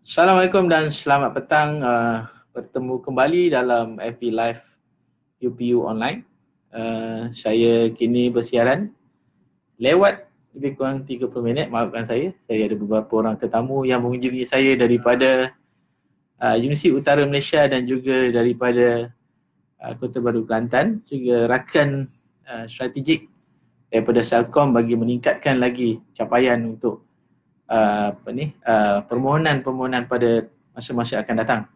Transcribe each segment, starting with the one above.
Assalamualaikum dan selamat petang. Bertemu kembali dalam FB Live UPU Online. Saya kini bersiaran lewat lebih kurang 30 minit. Maafkan saya ada beberapa orang tetamu yang mengunjungi saya daripada Universiti Utara Malaysia dan juga daripada Kota Baru Kelantan, juga rakan strategik daripada Celcom bagi meningkatkan lagi capaian untuk permohonan pada masa-masa akan datang.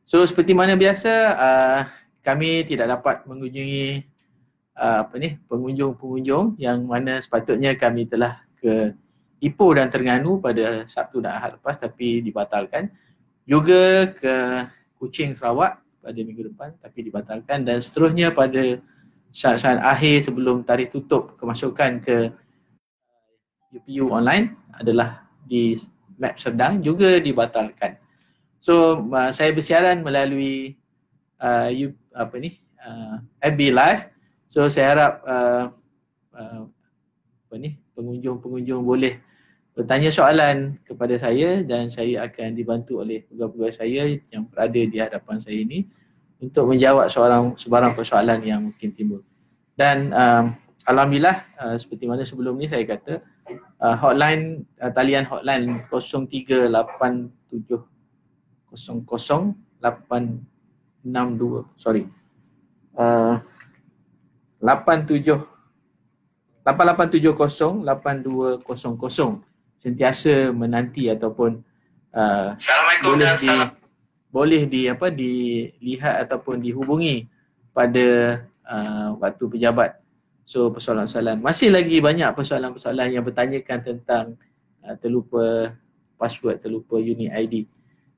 So seperti mana biasa, kami tidak dapat mengunjungi pengunjung-pengunjung yang mana sepatutnya kami telah ke Ipoh dan Terengganu pada Sabtu dan Ahad lepas tapi dibatalkan. Juga ke Kuching, Sarawak pada minggu depan tapi dibatalkan, dan seterusnya pada saat-saat akhir sebelum tarikh tutup kemasukan ke UPU online adalah di Map Serdang juga dibatalkan. So saya bersiaran melalui FB Live. So saya harap pengunjung-pengunjung boleh bertanya soalan kepada saya dan saya akan dibantu oleh pegawai-pegawai saya yang berada di hadapan saya ini untuk menjawab sebarang persoalan yang mungkin timbul. Dan alhamdulillah, seperti mana sebelum ni saya kata, hotline, talian hotline 0387 00 862 8870 8200 sentiasa menanti ataupun boleh dilihat ataupun dihubungi pada waktu pejabat. So persoalan-persoalan, masih lagi banyak persoalan-persoalan yang bertanyakan tentang terlupa password, terlupa unit ID.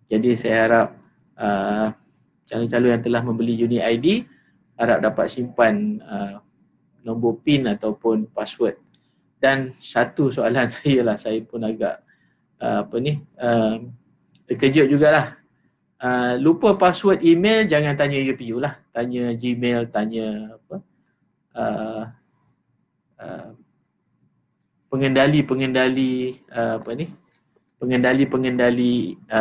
Jadi saya harap calon-calon yang telah membeli unit ID harap dapat simpan nombor PIN ataupun password. Dan satu soalan saya pun agak terkejut jugalah. Lupa password email, jangan tanya UPU lah, tanya Gmail, tanya pengendali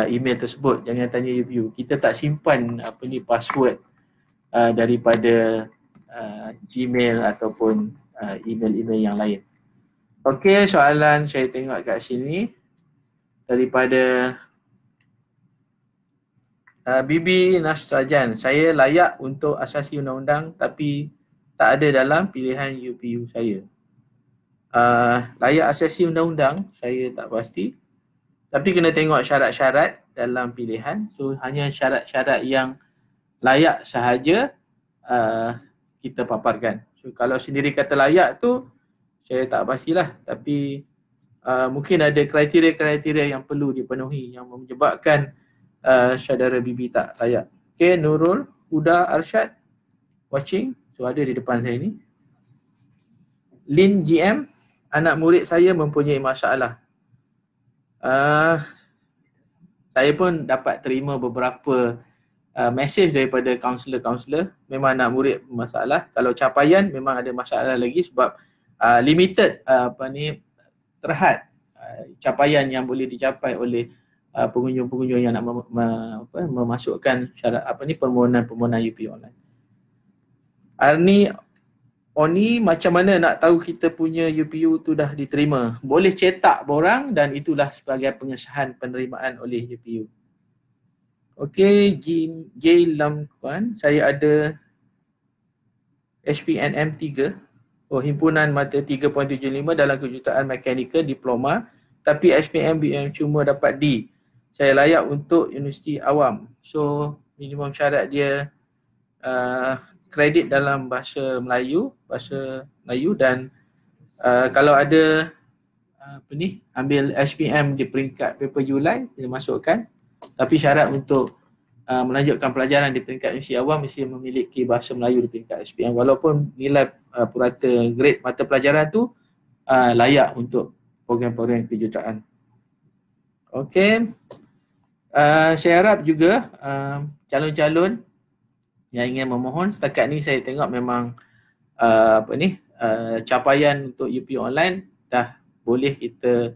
email tersebut, jangan tanya UPU. Kita tak simpan password daripada Gmail ataupun email-email yang lain. Okey, soalan saya tengok kat sini daripada Bibi Nasrajan. Saya layak untuk asasi undang-undang tapi tak ada dalam pilihan UPU saya. Layak asasi undang-undang saya tak pasti, tapi kena tengok syarat-syarat dalam pilihan. So hanya syarat-syarat yang layak sahaja kita paparkan. So kalau sendiri kata layak tu saya tak pastilah, tapi mungkin ada kriteria-kriteria yang perlu dipenuhi yang menyebabkan saudara Bibi tak layak. Okay, Nurul Huda Arsyad watching. So ada di depan saya ni. Lin GM, anak murid saya mempunyai masalah. Saya pun dapat terima beberapa mesej daripada kaunselor-kaunselor. Memang anak murid bermasalah. Kalau capaian memang ada masalah lagi sebab limited terhad capaian yang boleh dicapai oleh pengunjung-pengunjung yang nak memasukkan syarat permohonan UPU online. Arni Oni, macam mana nak tahu kita punya UPU tu dah diterima? Boleh cetak borang dan itulah sebagai pengesahan penerimaan oleh UPU. Okey, J Lam Kuan, saya ada HPNM 3. Himpunan Mata 3.75 dalam kejuruteraan mekanikal diploma, tapi HPM cuma dapat D. Saya layak untuk universiti awam. So minimum syarat dia kredit dalam bahasa Melayu dan kalau ada ambil HPM di peringkat paper Julai dia masukkan, tapi syarat untuk melanjutkan pelajaran di peringkat universiti awam mesti memiliki bahasa Melayu di peringkat HPM, walaupun nilai purata grade mata pelajaran tu layak untuk program-program kejuruteraan. Okey, saya harap juga calon-calon yang ingin memohon, setakat ni saya tengok memang capaian untuk UPU online dah boleh kita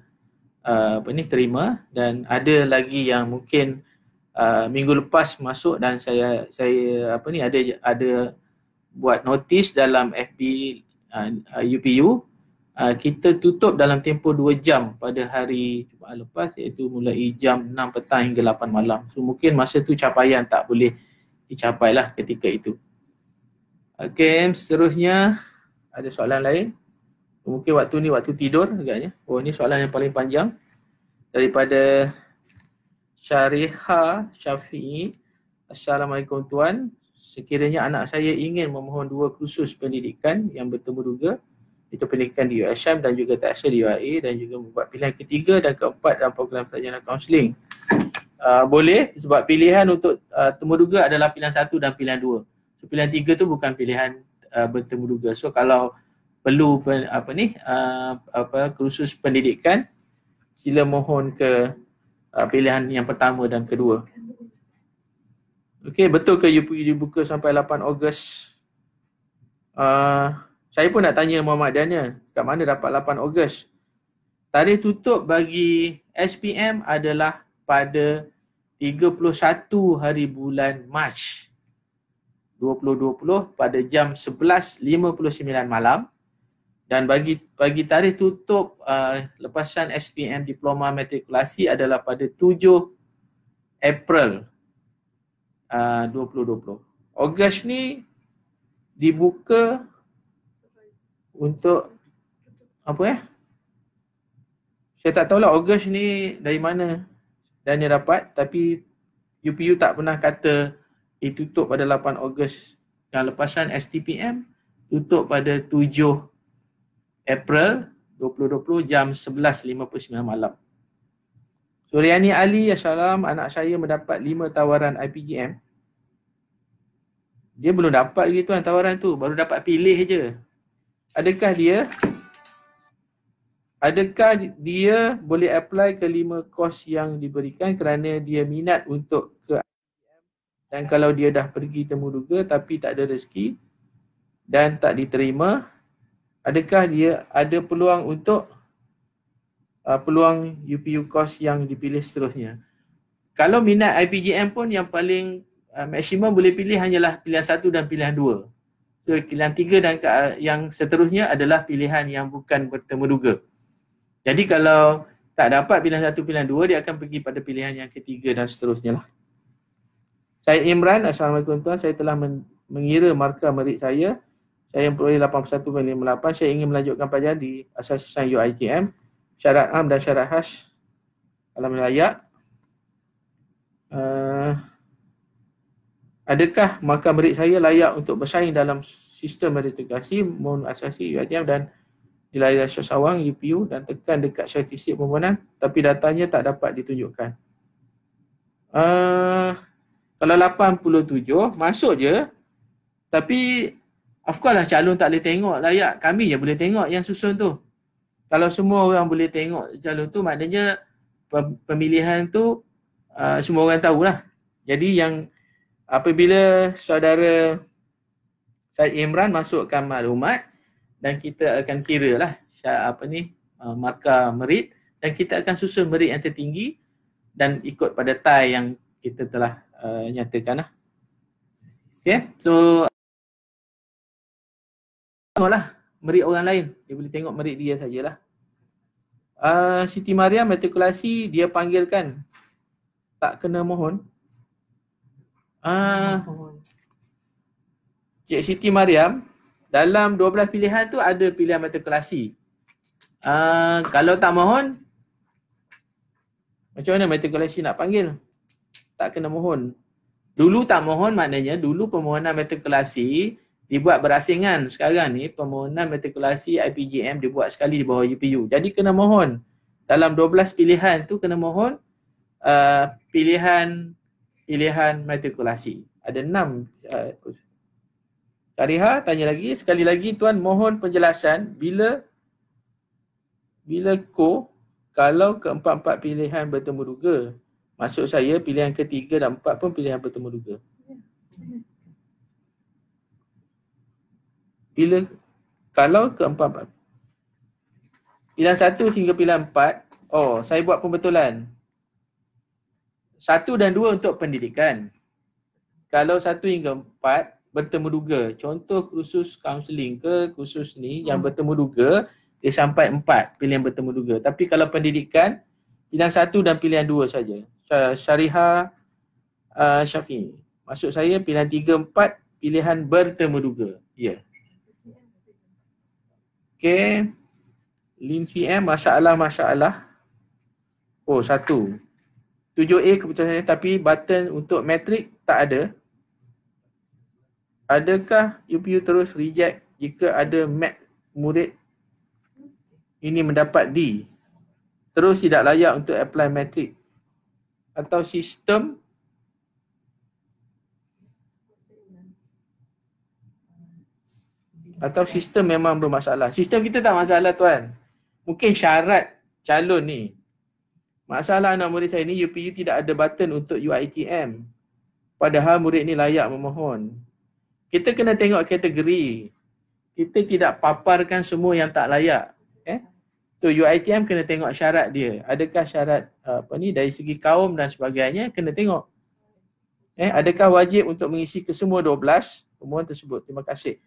terima, dan ada lagi yang mungkin minggu lepas masuk dan saya ada buat notis dalam FB UPU. Kita tutup dalam tempoh 2 jam pada hari Jumaat lepas, iaitu mulai jam 6 petang hingga 8 malam. So mungkin masa tu capaian tak boleh dicapai lah ketika itu. Okey, seterusnya ada soalan lain? Mungkin waktu ni waktu tidur agaknya. Oh, ni soalan yang paling panjang daripada Syariha Syafi'i. Assalamualaikum tuan. Sekiranya anak saya ingin memohon 2 kursus pendidikan yang bertemu duga, itu pendidikan di USM dan juga tahsil di UAE, dan juga membuat pilihan ketiga dan keempat dalam program sarjana kaunseling. Boleh, sebab pilihan untuk temuduga adalah pilihan 1 dan pilihan 2. So pilihan 3 tu bukan pilihan bertemuduga. So kalau perlu kursus pendidikan, sila mohon ke pilihan yang pertama dan kedua. Okey, betul ke UPU dibuka sampai 8 Ogos? Saya pun nak tanya Muhammad Daniel, kat mana dapat 8 Ogos? Tarikh tutup bagi SPM adalah pada 31 hari bulan Mac 2020 pada jam 11.59 malam, dan bagi tarikh tutup lepasan SPM Diploma Matrikulasi adalah pada 7 April 2020. Ogos ni dibuka untuk apa saya tak tahulah Ogos ni dari mana dan dia dapat, tapi UPU tak pernah kata ditutup pada 8 Ogos. Yang lepasan STPM tutup pada 7 April 2020 jam 11.59 malam. Suryani Ali, Assalamualaikum, anak saya mendapat 5 tawaran IPGM. Dia belum dapat lagi tuan tawaran tu, baru dapat pilih je. Adakah dia boleh apply ke 5 kos yang diberikan kerana dia minat untuk ke IPGM, dan kalau dia dah pergi temuduga tapi tak ada rezeki dan tak diterima, adakah dia ada peluang untuk peluang UPU kos yang dipilih seterusnya? Kalau minat IPGM pun yang paling maksimum boleh pilih hanyalah pilihan 1 dan pilihan 2. So, pilihan 3 dan yang seterusnya adalah pilihan yang bukan bertemuduga. Jadi kalau tak dapat pilihan 1, pilihan 2, dia akan pergi pada pilihan yang ketiga dan seterusnya lah. Saya Imran, Assalamualaikum tuan, saya telah mengira markah merit saya. Saya memperoleh 81.58. Saya ingin melanjutkan pelajaran di asas-asas UiTM. Syarat am dan syarat khas dalam layak. Adakah markah merit saya layak untuk bersaing dalam sistem meritokrasi mohon asasi UiTM dan dilayar Syah Sawang UPU, dan tekan dekat statistik permohonan tapi datanya tak dapat ditunjukkan? Kalau 87 masuk je, tapi of course lah calon tak boleh tengok layak, kami je boleh tengok yang susun tu. Kalau semua orang boleh tengok calon tu, maknanya pemilihan tu semua orang tahulah. Jadi yang apabila saudara Syed Imran masukkan maklumat, dan kita akan kira lah markah merit, dan kita akan susun merit yang tertinggi dan ikut pada tie yang kita telah nyatakan lah. Okay, so tengoklah merit orang lain, dia boleh tengok merit dia sajalah. Siti Mariam matrikulasi dia panggilkan tak kena mohon. Cik Siti Mariam, dalam 12 pilihan tu ada pilihan matrikulasi. Kalau tak mohon, macam mana matrikulasi nak panggil? Tak kena mohon. Dulu tak mohon maknanya dulu permohonan matrikulasi dibuat berasingan. Sekarang ni permohonan matrikulasi IPGM dibuat sekali di bawah UPU. Jadi kena mohon. Dalam 12 pilihan tu kena mohon pilihan matrikulasi. Ada 6. Syariha tanya lagi, sekali lagi tuan mohon penjelasan bila kalau keempat-empat pilihan bertemu duga. Maksud saya pilihan ketiga dan 4 pun pilihan bertemu duga. Bila kalau keempat-empat. Pilihan 1 hingga pilihan 4. Oh, saya buat pembetulan. 1 dan 2 untuk pendidikan. Kalau 1 hingga 4 bertemu duga. Contoh kursus kaunseling ke kursus ni yang bertemu duga, dia sampai 4 pilihan bertemu duga. Tapi kalau pendidikan, pilihan 1 dan pilihan 2 saja. Syariah, Syafi'i. Maksud saya pilihan 3, 4 pilihan bertemu duga. Ya. Okey. Lin VM masalah. Oh, 1. 7A keputusan saya, tapi button untuk matrik tak ada. Adakah UPU terus reject jika ada murid ini mendapat D? Terus tidak layak untuk apply matrik? Atau sistem memang bermasalah? Sistem kita tak masalah tuan. Mungkin syarat calon ni. Masalah anak murid saya ni, UPU tidak ada button untuk UiTM. Padahal murid ni layak memohon. Kita kena tengok kategori. Kita tidak paparkan semua yang tak layak. So UiTM kena tengok syarat dia. Adakah syarat dari segi kaum dan sebagainya, kena tengok. Adakah wajib untuk mengisi ke semua 12 permohonan tersebut? Terima kasih.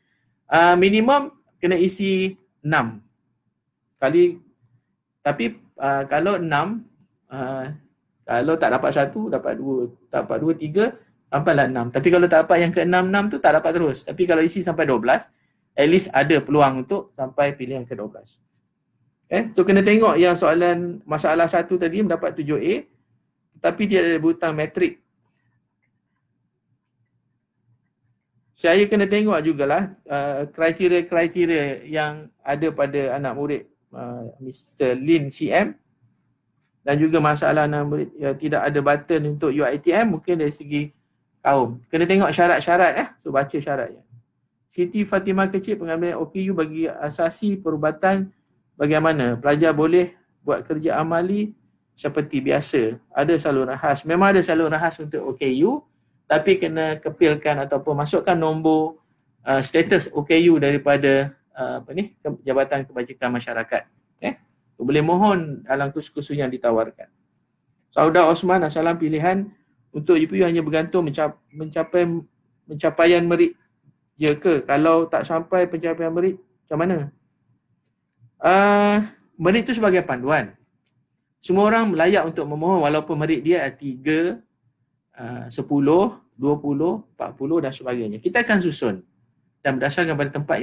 Minimum kena isi 6 kali. Tapi kalau 6, kalau tak dapat 1, dapat 2, tak dapat 2, 3, sampailah 6. Tapi kalau tak dapat yang ke-6 tu tak dapat terus. Tapi kalau isi sampai 12, at least ada peluang untuk sampai pilihan ke-12. So kena tengok yang soalan masalah 1 tadi mendapat 7A, tapi dia ada butang matrik. Saya kena tengok jugalah kriteria-kriteria yang ada pada anak murid Mr. Lin CM, dan juga masalah anak murid tidak ada button untuk UiTM, mungkin dari segi kaum. Kena tengok syarat-syarat so baca syaratnya. Siti Fatimah kecil, pengambilan OKU bagi asasi perubatan bagaimana? Pelajar boleh buat kerja amali seperti biasa. Ada saluran khas. Memang ada saluran khas untuk OKU, tapi kena kepilkan ataupun masukkan nombor status OKU daripada Jabatan Kebajikan Masyarakat. Boleh mohon dalam kursus yang ditawarkan. Sauda Osman, assalam, pilihan untuk UPU hanya bergantung pencapaian merit je ke? Kalau tak sampai pencapaian merit, macam mana? Merit tu sebagai panduan. Semua orang layak untuk memohon walaupun merit dia 3, 10, 20, 40 dan sebagainya. Kita akan susun dan berdasarkan pada tempat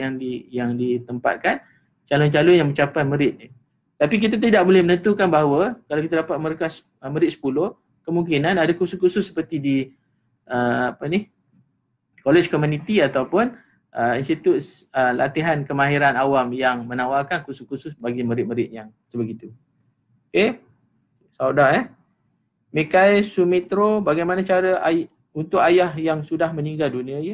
yang ditempatkan calon-calon yang mencapai merit ni. Tapi kita tidak boleh menentukan bahawa kalau kita dapat merit 10, kemungkinan ada kursus-kursus seperti di college community ataupun institut latihan kemahiran awam yang menawarkan kursus-kursus bagi merit-merit yang sebegitu. Okey. Sauda Mikai Sumitro, bagaimana cara untuk ayah yang sudah meninggal dunia ya?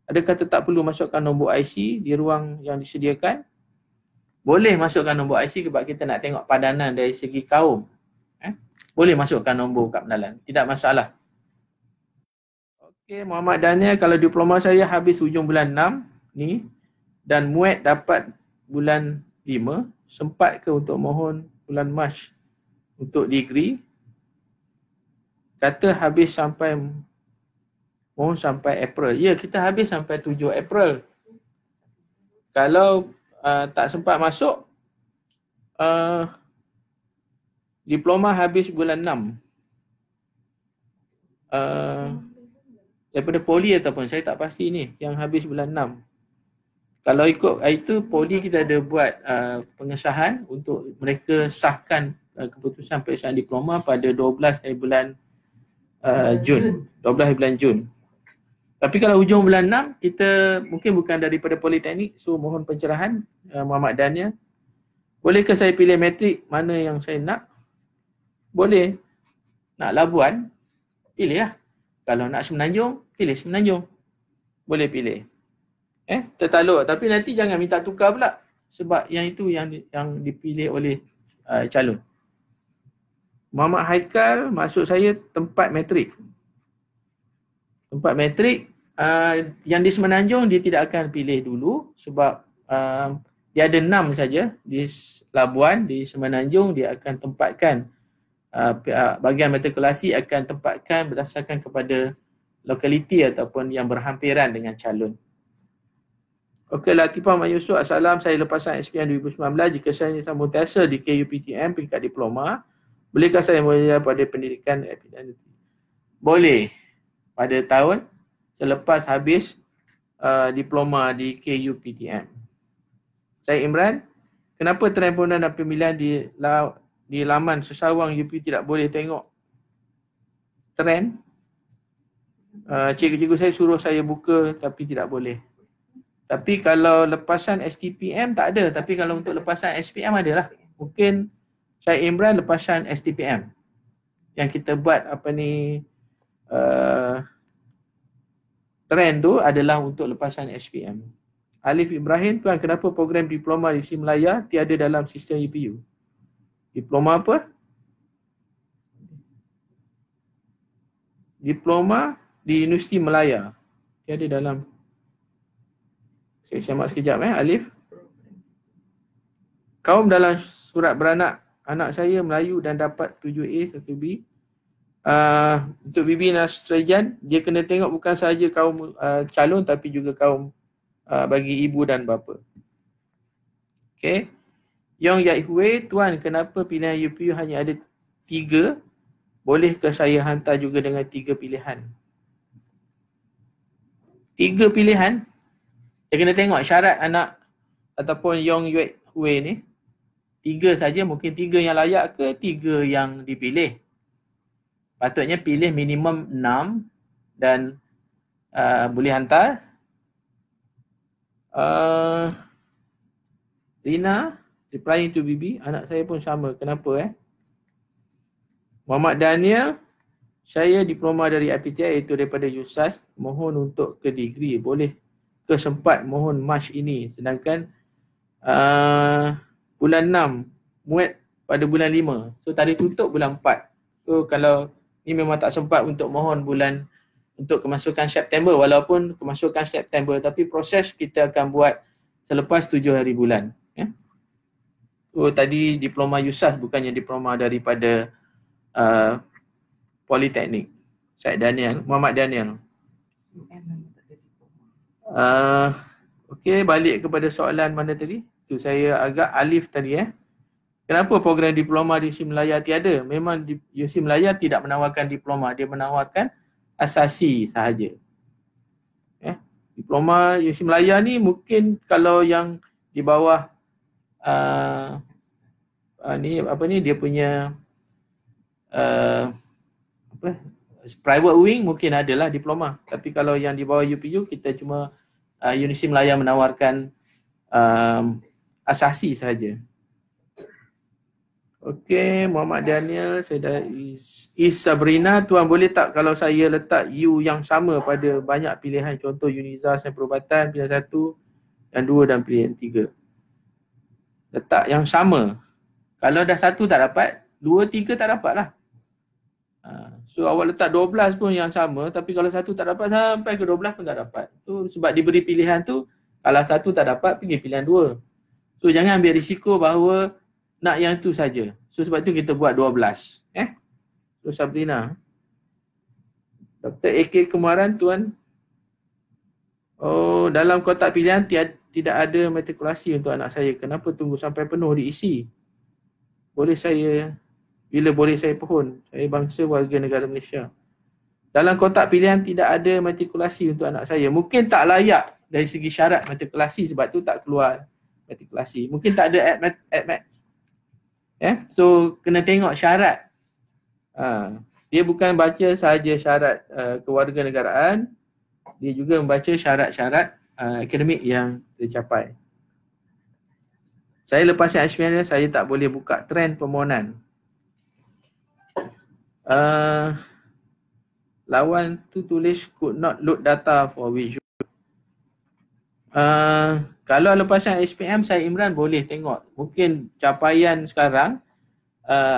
Adakah tetap perlu masukkan nombor IC di ruang yang disediakan? Boleh masukkan nombor IC sebab kita nak tengok padanan dari segi kaum. Boleh masukkan nombor kad pengenalan, tidak masalah. Okey, Muhammad Daniel, kalau diploma saya habis hujung bulan 6 ni dan muat dapat bulan 5, sempat ke untuk mohon bulan Mac untuk degree? Kata habis mohon sampai April. Ya, kita habis sampai 7 April. Kalau tak sempat masuk, diploma habis bulan 6. Daripada poli ataupun saya tak pasti ni yang habis bulan 6. Kalau ikut itu, poli kita ada buat pengesahan untuk mereka sahkan keputusan peperiksaan diploma pada 12 hari bulan Jun. 12 hari bulan Jun. Tapi kalau hujung bulan 6, kita mungkin bukan daripada politeknik, so mohon pencerahan Muhammad Daniel. Bolehkah saya pilih matrik mana yang saya nak? Boleh. Nak Labuan? Pilih lah. Kalau nak Semenanjung, pilih Semenanjung. Boleh pilih. Tertaluk. Tapi nanti jangan minta tukar pula. Sebab yang itu yang dipilih oleh calon. Muhammad Haikal, maksud saya tempat matrik. Tempat matrik yang di Semenanjung dia tidak akan pilih dulu sebab dia dia ada 6 saja di Labuan, di Semenanjung. Dia akan tempatkan bahagian matrikulasi akan tempatkan berdasarkan kepada lokaliti ataupun yang berhampiran dengan calon. Okey, Latifah Mak Yusof, Assalam, saya lepasan SPM 2019. Jika saya sambung TESA di KUPTM peringkat diploma, bolehkah saya mengajar pada pendidikan epidemiologi? Boleh, pada tahun selepas habis diploma di KUPTM. Saya Imran, kenapa trend pembunuhan dan pemilihan di laman sesawang UP tidak boleh tengok trend? Cikgu-cikgu saya suruh saya buka tapi tidak boleh. Tapi kalau lepasan STPM tak ada, tapi kalau untuk lepasan SPM adalah. Mungkin saya Imran lepasan STPM yang kita buat trend tu adalah untuk lepasan SPM. Alif Ibrahim, tuan, kenapa program diploma di SIM Melaya tiada dalam sistem UPU? Diploma apa? Diploma di Universiti Melaya. Tiada dalam. Saya semak sekejap Alif. Kaum dalam surat beranak anak saya Melayu dan dapat 7A 1B. Untuk Bibi Nasrajan, dia kena tengok bukan sahaja kaum calon tapi juga kaum bagi ibu dan bapa. Okey. Yong Yaihui, tuan, kenapa pilihan UPU hanya ada 3? Bolehkah saya hantar juga dengan 3 pilihan? 3 pilihan? Saya kena tengok syarat anak ataupun Yong Yaihui ni. 3 saja, mungkin 3 yang layak ke 3 yang dipilih? Patutnya pilih minimum 6 dan boleh hantar. Rina, replying to Bibi, anak saya pun sama. Kenapa Muhammad Daniel, saya diploma dari IPTI iaitu daripada USAS. Mohon untuk ke degree. Boleh ke sempat mohon Mac ini. Sedangkan bulan 6 muat pada bulan 5. So tarikh tutup bulan 4. So kalau ni memang tak sempat untuk mohon bulan untuk kemasukan September, walaupun kemasukan September, tapi proses kita akan buat selepas 7 hari bulan. So tadi diploma USAS bukannya diploma daripada Politeknik. Syed Daniel, Muhammad Daniel. Okey, balik kepada soalan mana tadi? Tu saya agak Alif tadi Kenapa program diploma di USIM Melaya tiada? Memang USIM Melaya tidak menawarkan diploma, dia menawarkan asasi sahaja. Diploma USIM Melaya ni mungkin kalau yang di bawah dia punya private wing mungkin adalah diploma. Tapi kalau yang di bawah UPU, kita cuma Universiti Melaya menawarkan asasi sahaja. Okey, Muhammad Daniel, saya dah Sabrina, tuan boleh tak kalau saya letak U yang sama pada banyak pilihan, contoh Uniza, Sains Perubatan, pilihan 1 dan 2 dan pilihan 3. Letak yang sama. Kalau dah 1 tak dapat, 2, 3 tak dapat lah. So awak letak 12 pun yang sama, tapi kalau 1 tak dapat sampai ke 12 pun tak dapat. So sebab diberi pilihan tu, kalau 1 tak dapat, pergi pilihan 2. So jangan ambil risiko bahawa nak yang tu saja. So sebab tu kita buat 12. So Sabrina. Dr. AK Kemaran, tuan. Oh, dalam kotak pilihan tidak ada matrikulasi untuk anak saya. Kenapa tunggu sampai penuh diisi? Bila boleh saya pohon? Saya bangsa warga negara Malaysia. Dalam kotak pilihan tidak ada matrikulasi untuk anak saya. Mungkin tak layak dari segi syarat matrikulasi, sebab tu tak keluar matrikulasi. Mungkin tak ada admat. So kena tengok syarat. Dia bukan baca sahaja syarat kewarganegaraan, dia juga membaca syarat-syarat akademik yang tercapai. Saya lepas SPM saya tak boleh buka trend permohonan. Lawan tu tulis could not load data for visual. Kalau lepasan SPM saya Imran boleh tengok. Mungkin capaian sekarang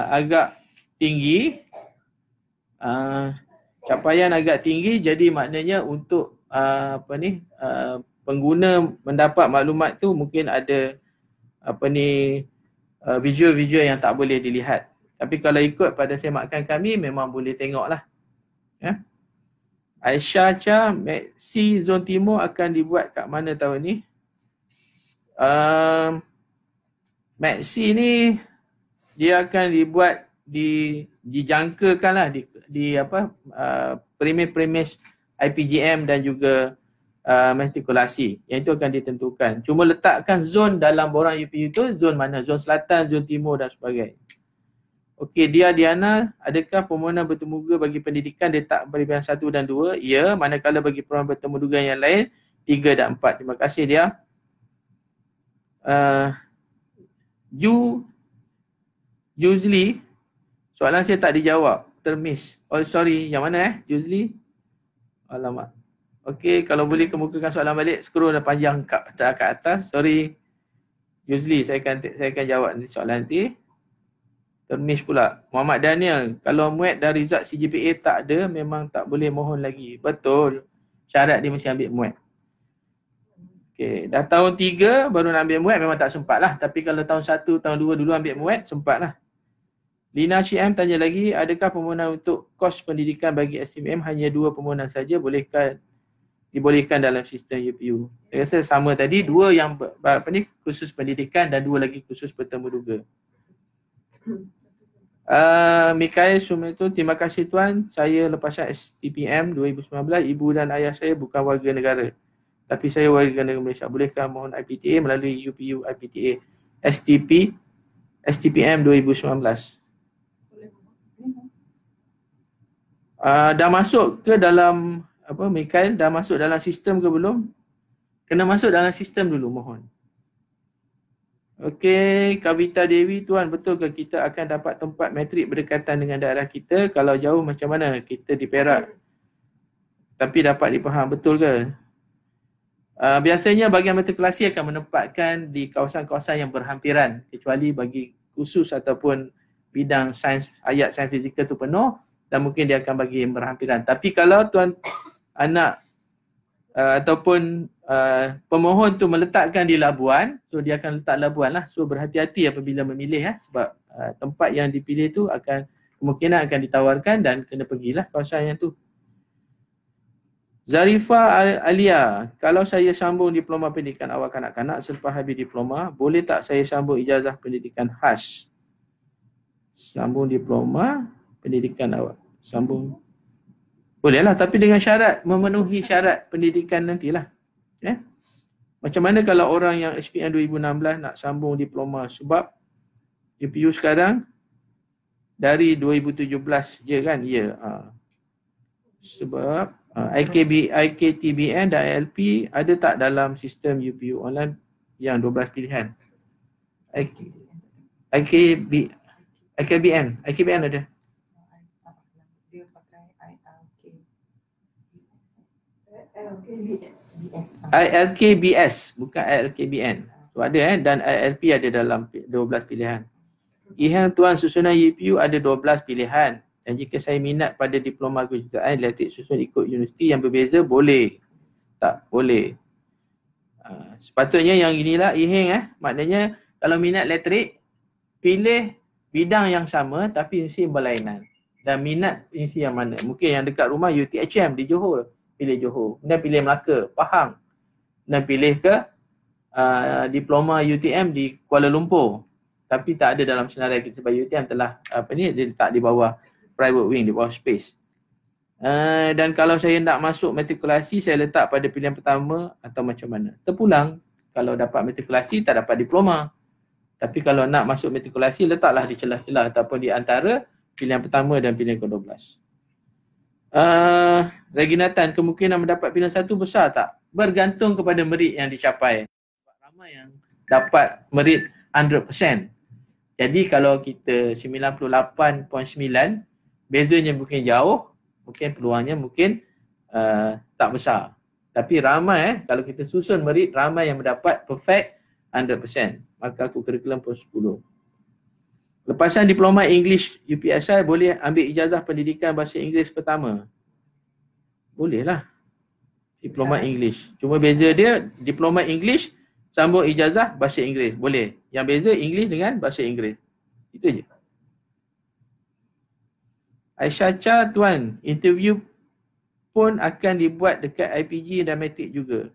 agak tinggi. Capaian agak tinggi, jadi maknanya untuk pengguna mendapat maklumat tu mungkin ada visual-visual yang tak boleh dilihat. Tapi kalau ikut pada semakan kami memang boleh tengok lah. Ya. Aisyah Cha, Maxi Zon Timur akan dibuat kat mana tahun ni? Maxi ni dia akan dibuat dijangkakan lah di premis IPGM dan juga matrikulasi. Yang itu akan ditentukan. Cuma letakkan zon dalam borang UPU tu, zon mana? Zon selatan, zon timur dan sebagainya. Okey, Diana, adakah permohonan bertemuga bagi pendidikan letak beribian 1 dan 2? Ya, manakala bagi permohonan bertemuga yang lain 3 dan 4. Terima kasih dia. Juzli, soalan saya tak dijawab, termiss. Oh sorry, yang mana Juzli? Alamak. Okey, kalau boleh kemukakan soalan balik, scroll dah panjang kat atas. Sorry. Juzli, saya akan jawab nanti soalan nanti. Termiss pula. Muhammad Daniel, kalau muat dan result CGPA tak ada, memang tak boleh mohon lagi. Betul. Syarat dia mesti ambil muat. Okey, dah tahun 3 baru nak ambil muat memang tak sempat lah. Tapi kalau tahun 1, tahun 2 dulu ambil muat, sempat lah. Lina CM tanya lagi, adakah permohonan untuk kos pendidikan bagi STMM hanya 2 permohonan saja, dibolehkan dalam sistem UPU? Saya rasa sama tadi, 2 yang khusus pendidikan dan 2 lagi khusus bertemu duga. Mikael Sumeto, terima kasih tuan. Saya lepasan STPM 2019, ibu dan ayah saya bukan warga negara. Tapi saya warga negara Malaysia. Bolehkah mohon IPTA melalui UPU IPTA STPM 2019? Dah masuk ke dalam Mikael, dah masuk dalam sistem ke belum? Kena masuk dalam sistem dulu mohon. Okey, Kavita Dewi, tuan betul ke kita akan dapat tempat matrik berdekatan dengan daerah kita? Kalau jauh macam mana? Kita di Perak tapi dapat dipaham, betul ke? Biasanya bahagian matrikulasi akan menempatkan di kawasan-kawasan yang berhampiran, kecuali bagi khusus ataupun bidang sains, ayat sains fizikal tu penuh, dan mungkin dia akan bagi yang berhampiran. Tapi kalau tuan anak ataupun pemohon tu meletakkan di Labuan, so dia akan letak Labuan lah. So berhati-hati apabila memilih sebab tempat yang dipilih tu akan kemungkinan akan ditawarkan dan kena pergilah kawasan yang tu. Zarifah Alia, kalau saya sambung diploma pendidikan awal kanak-kanak selepas habis diploma, boleh tak saya sambung ijazah pendidikan khas? Sambung diploma pendidikan awal, sambung. Bolehlah, tapi dengan syarat, memenuhi syarat pendidikan nantilah. Macam mana kalau orang yang SPM 2016 nak sambung diploma, sebab UPU sekarang dari 2017 je kan? Ya. Sebab IKTBN dan ILP ada tak dalam sistem UPU online yang 12 pilihan? IKBN ada. ILKBS, bukan ILKBN. So ada dan ILP ada dalam 12 pilihan. Ihang tuan susunan UPU ada 12 pilihan. Dan jika saya minat pada diploma kejuruteraan elektrik susun ikut universiti yang berbeza, boleh. Tak boleh. Sepatutnya yang inilah Ihang maknanya kalau minat elektrik, pilih bidang yang sama tapi universiti berlainan. Dan minat universiti yang mana? Mungkin yang dekat rumah UTHM di Johor, pilih Johor. Dan pilih Melaka, Pahang. Dan pilih ke diploma UTM di Kuala Lumpur. Tapi tak ada dalam senarai kita sebab UTM telah dia letak di bawah private wing, di bawah space. Dan kalau saya nak masuk matrikulasi, saya letak pada pilihan pertama atau macam mana? Terpulang. Kalau dapat matrikulasi, tak dapat diploma. Tapi kalau nak masuk matrikulasi, letaklah di celah-celah ataupun di antara pilihan pertama dan pilihan ke-12. Regina Tan, kemungkinan mendapat pilihan 1 besar tak? Bergantung kepada merit yang dicapai. Ramai yang dapat merit 100%. Jadi kalau kita 98.9, bezanya mungkin jauh, mungkin peluangnya mungkin tak besar. Tapi ramai kalau kita susun merit, ramai yang mendapat perfect 100%. Maka aku kurikulum pun 10. Lepasan diploma English UPSI, boleh ambil ijazah pendidikan bahasa Inggeris pertama? Boleh lah. Diploma English. Cuma beza dia, diploma English Sambung ijazah bahasa Inggeris, boleh. Yang beza English dengan bahasa Inggeris. Itu je. Aisyah Cha, tuan, interview pun akan dibuat dekat IPG dan Matic juga.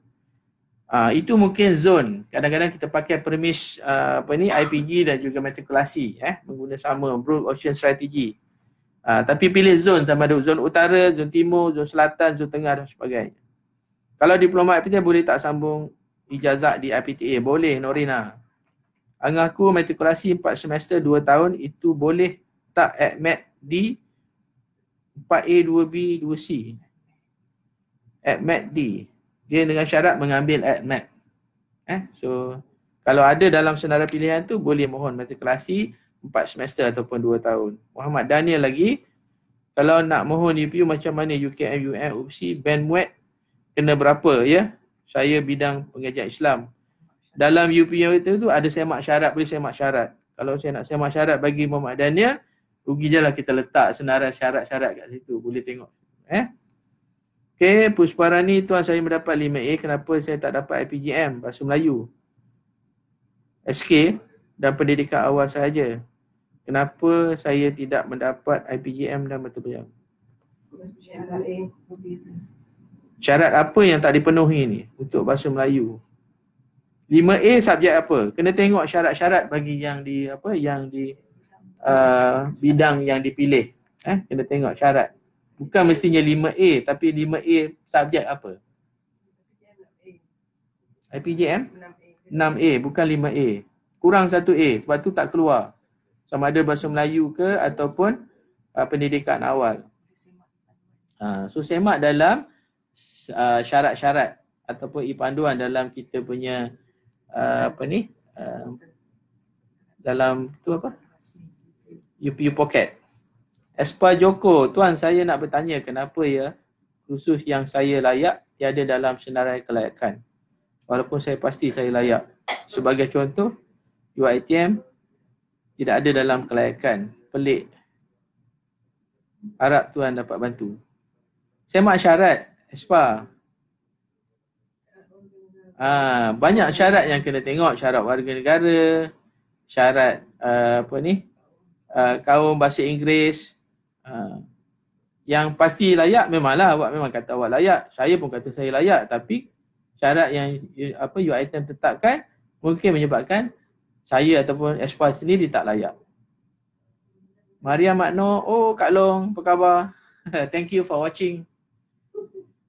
Itu mungkin zone. Kadang-kadang kita pakai premis IPG dan juga matrikulasi, menggunakan sama Blue Ocean Strategy. Tapi pilih zone, sama ada zone utara, zone timur, zone selatan, zone tengah dan sebagainya. Kalau diploma IPTA boleh tak sambung ijazah di IPTA? Boleh, Norina. Angaku matrikulasi 4 semester 2 tahun, itu boleh tak admit di 4A, 2B, 2C? Admit D. Dia dengan syarat mengambil admit. So, kalau ada dalam senarai pilihan tu, boleh mohon matrikulasi 4 semester ataupun 2 tahun. Muhammad Daniel lagi, kalau nak mohon UPU macam mana UKM, UM, UPSI, band MUET, kena berapa ya? Saya bidang pengajian Islam. Dalam UPU itu ada semak syarat, boleh semak syarat. Kalau saya nak semak syarat bagi Muhammad Daniel, rugi je lah kita letak senarai syarat-syarat kat situ. Boleh tengok. Okey, Pusparani, tuan saya mendapat 5A, kenapa saya tak dapat IPGM Bahasa Melayu? SK dan pendidikan awal sahaja. Kenapa saya tidak mendapat IPGM dan Mata Pelajaran? Syarat apa yang tak dipenuhi ni untuk Bahasa Melayu? 5A subjek apa? Kena tengok syarat-syarat bagi yang di bidang yang dipilih. Kena tengok syarat. Bukan mestinya 5A, tapi 5A subjek apa? IPGM? 6A, bukan 5A. Kurang 1A, sebab tu tak keluar. Sama ada Bahasa Melayu ke ataupun pendidikan awal. So semak dalam syarat-syarat ataupun panduan dalam kita punya dalam tu apa? UPU Pocket. Espa Joko, tuan saya nak bertanya kenapa ya kursus yang saya layak tiada dalam senarai kelayakan. Walaupun saya pasti saya layak. Sebagai contoh, UiTM tidak ada dalam kelayakan. Pelik. Harap tuan dapat bantu. Semak syarat, Espa. Banyak syarat yang kena tengok. Syarat warga negara, syarat kaum bahasa Inggeris. Yang pasti layak memanglah awak memang kata awak layak. Saya pun kata saya layak, tapi syarat yang UiTM tetapkan mungkin menyebabkan saya ataupun Espa sendiri tak layak. Maria Makno, oh Kak Long, apa khabar? Thank you for watching.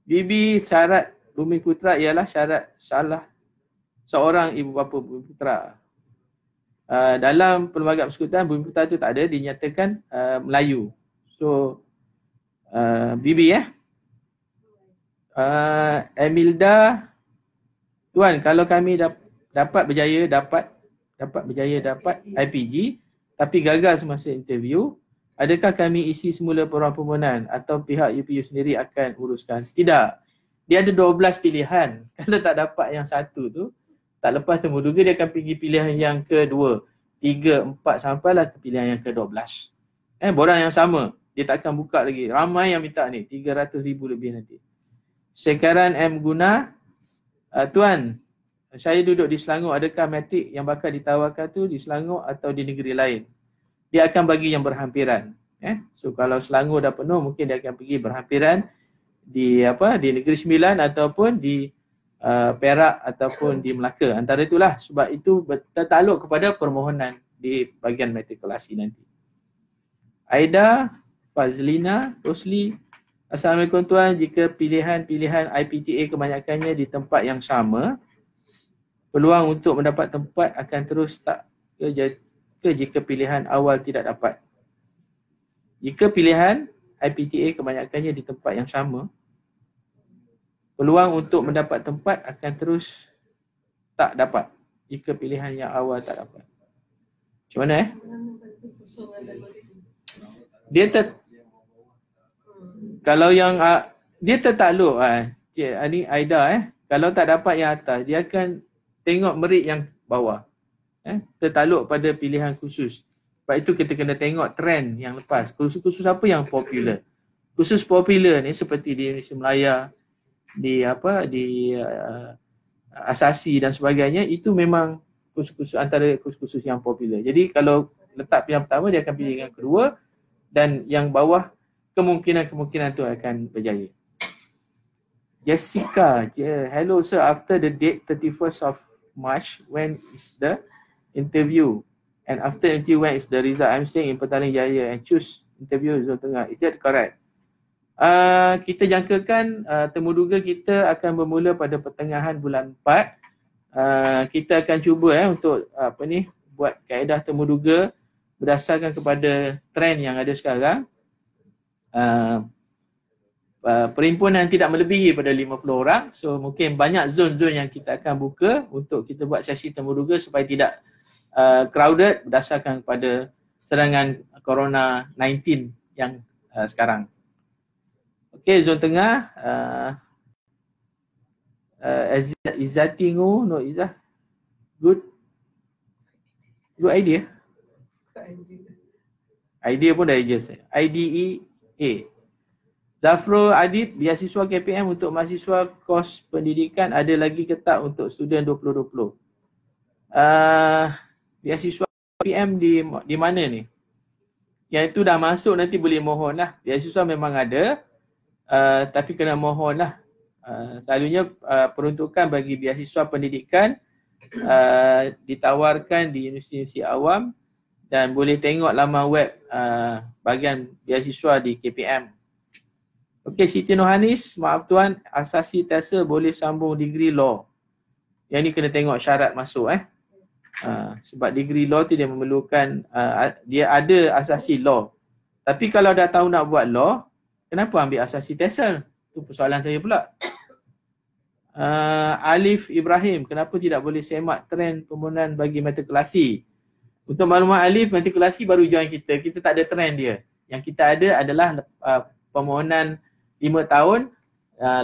Bibi, syarat Bumi Putra ialah syarat salah seorang ibu bapa Bumi Putra. Dalam Perlembagaan Persekutuan Bumi Putra tu tak ada, dinyatakan Melayu. So Bibi Emilda, tuan, kalau kami dapat berjaya dapat IPG tapi gagal semasa interview, adakah kami isi semula permohonan atau pihak UPU sendiri akan uruskan? Tidak. Dia ada 12 pilihan. Kalau tak dapat yang satu tu, tak lepas temu duga dia akan pergi pilihan yang kedua, 3, 4 sampailah ke pilihan yang ke-12. Borang yang sama. Dia tak akan buka lagi. Ramai yang minta ni, 300,000 lebih nanti. Sekaran M Guna, tuan, saya duduk di Selangor, adakah matrik yang bakal ditawarkan tu di Selangor atau di negeri lain? Dia akan bagi yang berhampiran. So kalau Selangor dah penuh, mungkin dia akan pergi berhampiran di Negeri Sembilan ataupun di Perak ataupun di Melaka. Antara itulah, sebab itu tertakluk kepada permohonan di bahagian matrikulasi nanti. Aida, Fazlina, Rosli, Assalamualaikum tuan, jika pilihan-pilihan IPTA kebanyakannya di tempat yang sama, peluang untuk mendapat tempat akan terus tak ke jika pilihan awal tidak dapat? Jika pilihan IPTA kebanyakannya di tempat yang sama, peluang untuk mendapat tempat akan terus tak dapat jika pilihan yang awal tak dapat. Macam mana kalau yang dia tertakluk ni Aida kalau tak dapat yang atas, dia akan tengok merit yang bawah. Tertakluk pada pilihan khusus. Sebab itu kita kena tengok trend yang lepas. Kursus-kursus apa yang popular. Kursus popular ni seperti di Indonesia Melaya, di asasi dan sebagainya, itu memang kursus-kursus antara kursus-kursus yang popular. Jadi kalau letak pilihan pertama, dia akan pilih yang kedua, dan yang bawah kemungkinan-kemungkinan tu akan berjaya. Jessica, hello sir, after the date 31st of March, when is the interview? And after interview, when is the result? I'm staying in Petaling Jaya and choose interview Zon Tengah. Is that correct? Kita jangkakan temuduga kita akan bermula pada pertengahan bulan 4. Kita akan cuba untuk buat kaedah temuduga berdasarkan kepada trend yang ada sekarang. Perhimpunan tidak melebihi pada 50 orang. So mungkin banyak zon-zon yang kita akan buka untuk kita buat sesi temuduga supaya tidak crowded berdasarkan kepada serangan Corona 19 yang sekarang. Okey, zon tengah. Izzatingu, no Izzah. Good idea. Idea pun dah adjust. IDEA. Zafrul Adib, beasiswa KPM untuk mahasiswa kos pendidikan ada lagi ke tak untuk student 2020? Beasiswa KPM di mana ni? Yang itu dah masuk, nanti boleh mohon lah. Beasiswa memang ada. Tapi kena mohon lah. Selalunya peruntukan bagi beasiswa pendidikan ditawarkan di universiti awam dan boleh tengok laman web bahagian beasiswa di KPM. Okey, Siti Nurhanis, maaf tuan, asasi TESA boleh sambung degree law. Yang ni kena tengok syarat masuk sebab degree law tu dia memerlukan dia ada asasi law. Tapi kalau dah tahu nak buat law, kenapa ambil asasi TESL? Itu persoalan saya pula. Alif Ibrahim, kenapa tidak boleh semak trend permohonan bagi matrikulasi? Untuk maklumat Alif, matrikulasi baru join kita. Kita tak ada trend dia. Yang kita ada adalah permohonan 5 tahun,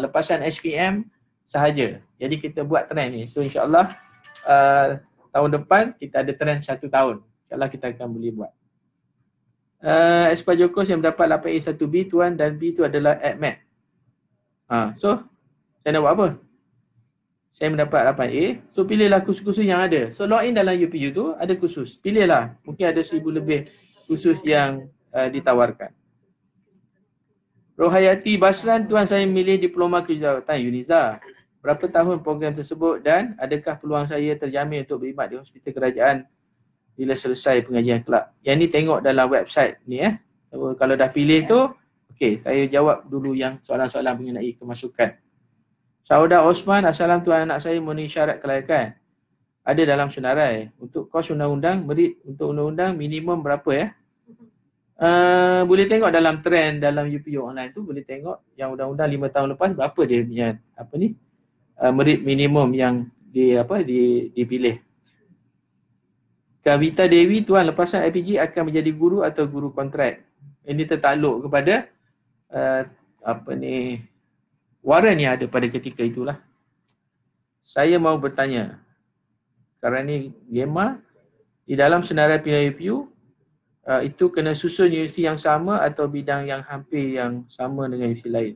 lepasan SPM sahaja. Jadi kita buat trend ni. So insyaAllah tahun depan kita ada trend 1 tahun. InsyaAllah kita akan boleh buat. Espa Jokos yang mendapat 8A1B tuan dan B tu adalah AdMed. So saya nak buat apa? Saya mendapat 8A. So pilihlah kursus-kursus yang ada. So login dalam UPU tu ada kursus. Pilihlah. Mungkin ada 1000 lebih kursus yang ditawarkan. Rohayati Basran, tuan saya milih diploma kejuruteraan Uniza. Berapa tahun program tersebut dan adakah peluang saya terjamin untuk berkhidmat di hospital kerajaan bila selesai pengajian kelab? Yang ni tengok dalam website ni So, kalau dah pilih tu, okey, saya jawab dulu yang soalan-soalan mengenai kemasukan. Saudah Osman, assalam tuan, anak saya memenuhi syarat kelayakan. Ada dalam senarai. Untuk kos undang-undang, merit untuk undang-undang minimum berapa boleh tengok dalam trend dalam UPU online tu, boleh tengok yang undang-undang 5 tahun lepas berapa dia punya merit minimum yang dipilih. Kavita Dewi, tuan, lepasan LPG akan menjadi guru atau guru kontrak? Ini tertakluk kepada waran yang ada pada ketika itulah. Saya mau bertanya, kerana ni Gemma di dalam senarai pilihan UPU itu kena susun universiti yang sama atau bidang yang hampir yang sama dengan universiti lain?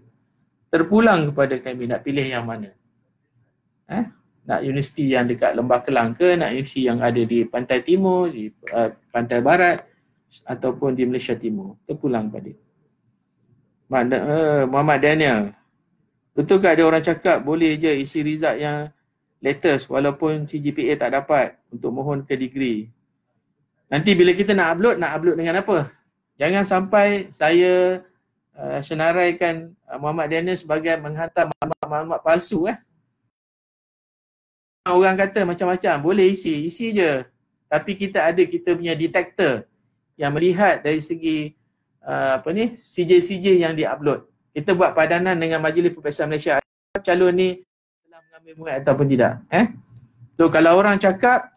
Terpulang kepada kami nak pilih yang mana. Nak universiti yang dekat Lembah Kelang ke, nak universiti yang ada di Pantai Timur, di Pantai Barat ataupun di Malaysia Timur? Terpulang pada Muhammad Daniel. Betulkah ada orang cakap boleh je isi result yang latest walaupun CGPA tak dapat untuk mohon ke degree? Nanti bila kita nak upload dengan apa? Jangan sampai saya senaraikan Muhammad Daniel sebagai menghantar maklumat palsu. Orang kata macam-macam, boleh isi je. Tapi kita punya detector yang melihat dari segi CJ yang di-upload. Kita buat padanan dengan Majlis Perpisahan Malaysia. Calon ni telah mengambil muat ataupun tidak. So kalau orang cakap,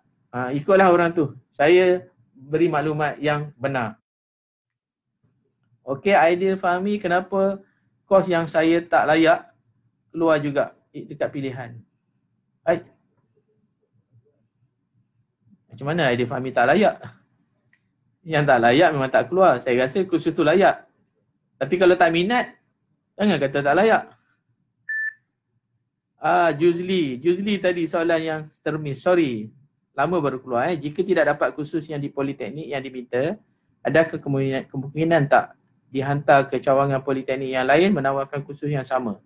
ikutlah orang tu. Saya beri maklumat yang benar. Okey, Aidil Fahmi, kenapa kos yang saya tak layak keluar juga dekat pilihan? Macam mana Aidil Fahmi tak layak? Yang tak layak memang tak keluar. Saya rasa kursus tu layak. Tapi kalau tak minat, jangan kata tak layak. Juzli tadi soalan yang termis. Sorry. Lama baru keluar. Jika tidak dapat kursus yang di politeknik yang diminta, adakah kemungkinan tak dihantar ke cawangan politeknik yang lain menawarkan kursus yang sama?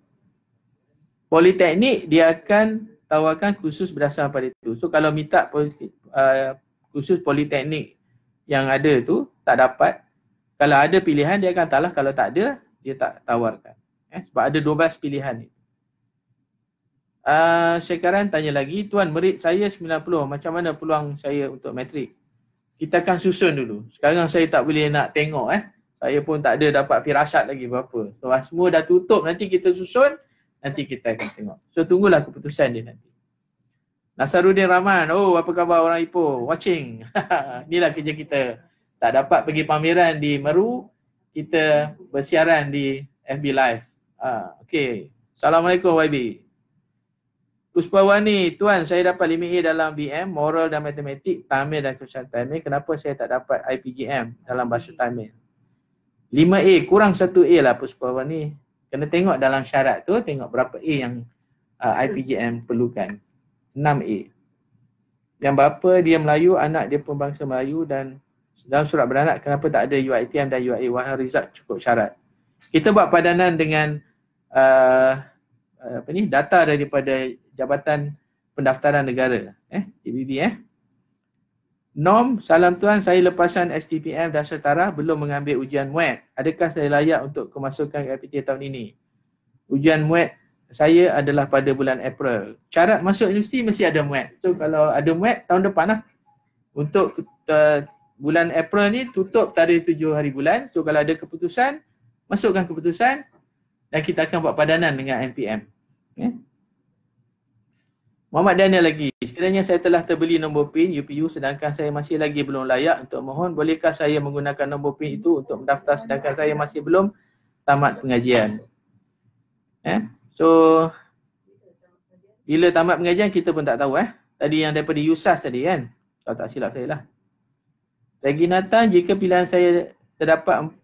Politeknik dia akan tawarkan kursus berdasarkan pada itu. So kalau minta kursus politeknik yang ada tu tak dapat, kalau ada pilihan dia akan talah, kalau tak ada dia tak tawarkan. Sebab ada 12 pilihan ni. Sekarang tanya lagi, Tuan, merit saya 90, macam mana peluang saya untuk matrik? Kita akan susun dulu. Sekarang saya tak boleh nak tengok. Saya pun tak ada dapat firasat lagi berapa. So semua dah tutup, nanti kita susun, nanti kita akan tengok. So tunggulah keputusan dia nanti. Nasaruddin Rahman, oh apa khabar orang Ipoh? Watching. Inilah kerja kita. Tak dapat pergi pameran di Meru, kita bersiaran di FB Live. Okay. Assalamualaikum YB. Puspawani, Tuan, saya dapat limit A dalam BM, moral dan matematik, tamil dan keputusan tamil. Kenapa saya tak dapat IPGM dalam bahasa tamil? 5A, kurang 1A lah Puspawani. Kena tengok dalam syarat tu, tengok berapa A yang IPGM perlukan. 6A. Yang bapa dia Melayu, anak dia pun bangsa Melayu, dan dalam surat beranak kenapa tak ada UiTM dan UiA? Wahai Rizal cukup syarat. Kita buat padanan dengan data daripada Jabatan Pendaftaran Negara, JBB. Norm, salam Tuan, saya lepasan STPM dan setara belum mengambil ujian MUET. Adakah saya layak untuk kemasukan LPT tahun ini? Ujian MUET saya adalah pada bulan April. Syarat masuk universiti mesti ada MUET. So kalau ada MUET tahun depan lah. Untuk bulan April ni tutup tarikh 7 hari bulan. So kalau ada keputusan, masukkan keputusan dan kita akan buat padanan dengan NPM. Muhammad Daniel lagi. Sekiranya saya telah terbeli nombor PIN UPU sedangkan saya masih lagi belum layak untuk mohon, bolehkah saya menggunakan nombor PIN itu untuk mendaftar sedangkan saya masih belum tamat pengajian? So bila tamat pengajian kita pun tak tahu. Tadi yang daripada USAS tadi kan. Kalau tak silap saya lah. Regina Tan, jika pilihan saya terdapat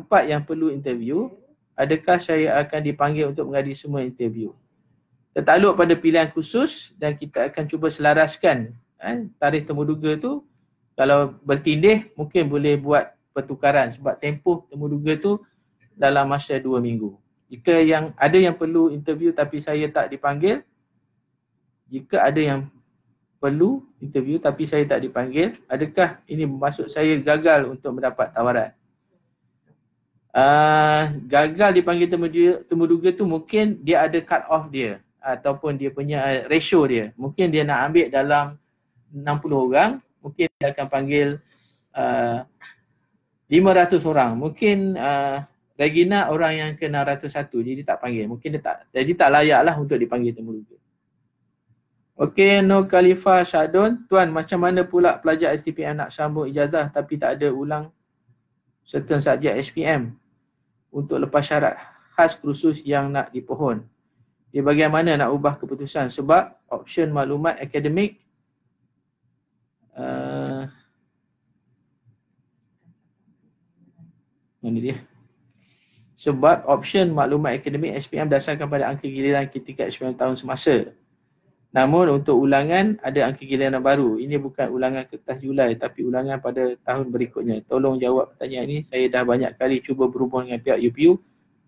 4 yang perlu interview, adakah saya akan dipanggil untuk menghadiri semua interview? Tertakluk pada pilihan khusus dan kita akan cuba selaraskan tarikh temuduga tu. Kalau bertindih mungkin boleh buat pertukaran sebab tempoh temuduga tu dalam masa 2 minggu. Jika ada yang perlu interview tapi saya tak dipanggil, jika ada yang perlu interview tapi saya tak dipanggil, adakah ini bermaksud saya gagal untuk mendapat tawaran? Gagal dipanggil temuduga tu mungkin dia ada cut off dia ataupun dia punya ratio dia. Mungkin dia nak ambil dalam 60 orang, mungkin dia akan panggil 500 orang. Mungkin Regina orang yang ke 601, jadi tak panggil. Mungkin dia tak, jadi tak layaklah untuk dipanggil temuduga. Okey, Nur Khalifah Syadun, Tuan, macam mana pula pelajar STPM nak sambung ijazah tapi tak ada ulang certain subjek SPM untuk lepas syarat khas kursus yang nak dipohon? Dia bagaimana nak ubah keputusan sebab option maklumat akademik mana dia? Sebab option maklumat akademik SPM berdasarkan pada angka giliran ketika SPM tahun semasa. Namun untuk ulangan ada angka giliran baru. Ini bukan ulangan kertas Julai tapi ulangan pada tahun berikutnya. Tolong jawab pertanyaan ini. Saya dah banyak kali cuba berhubung dengan pihak UPU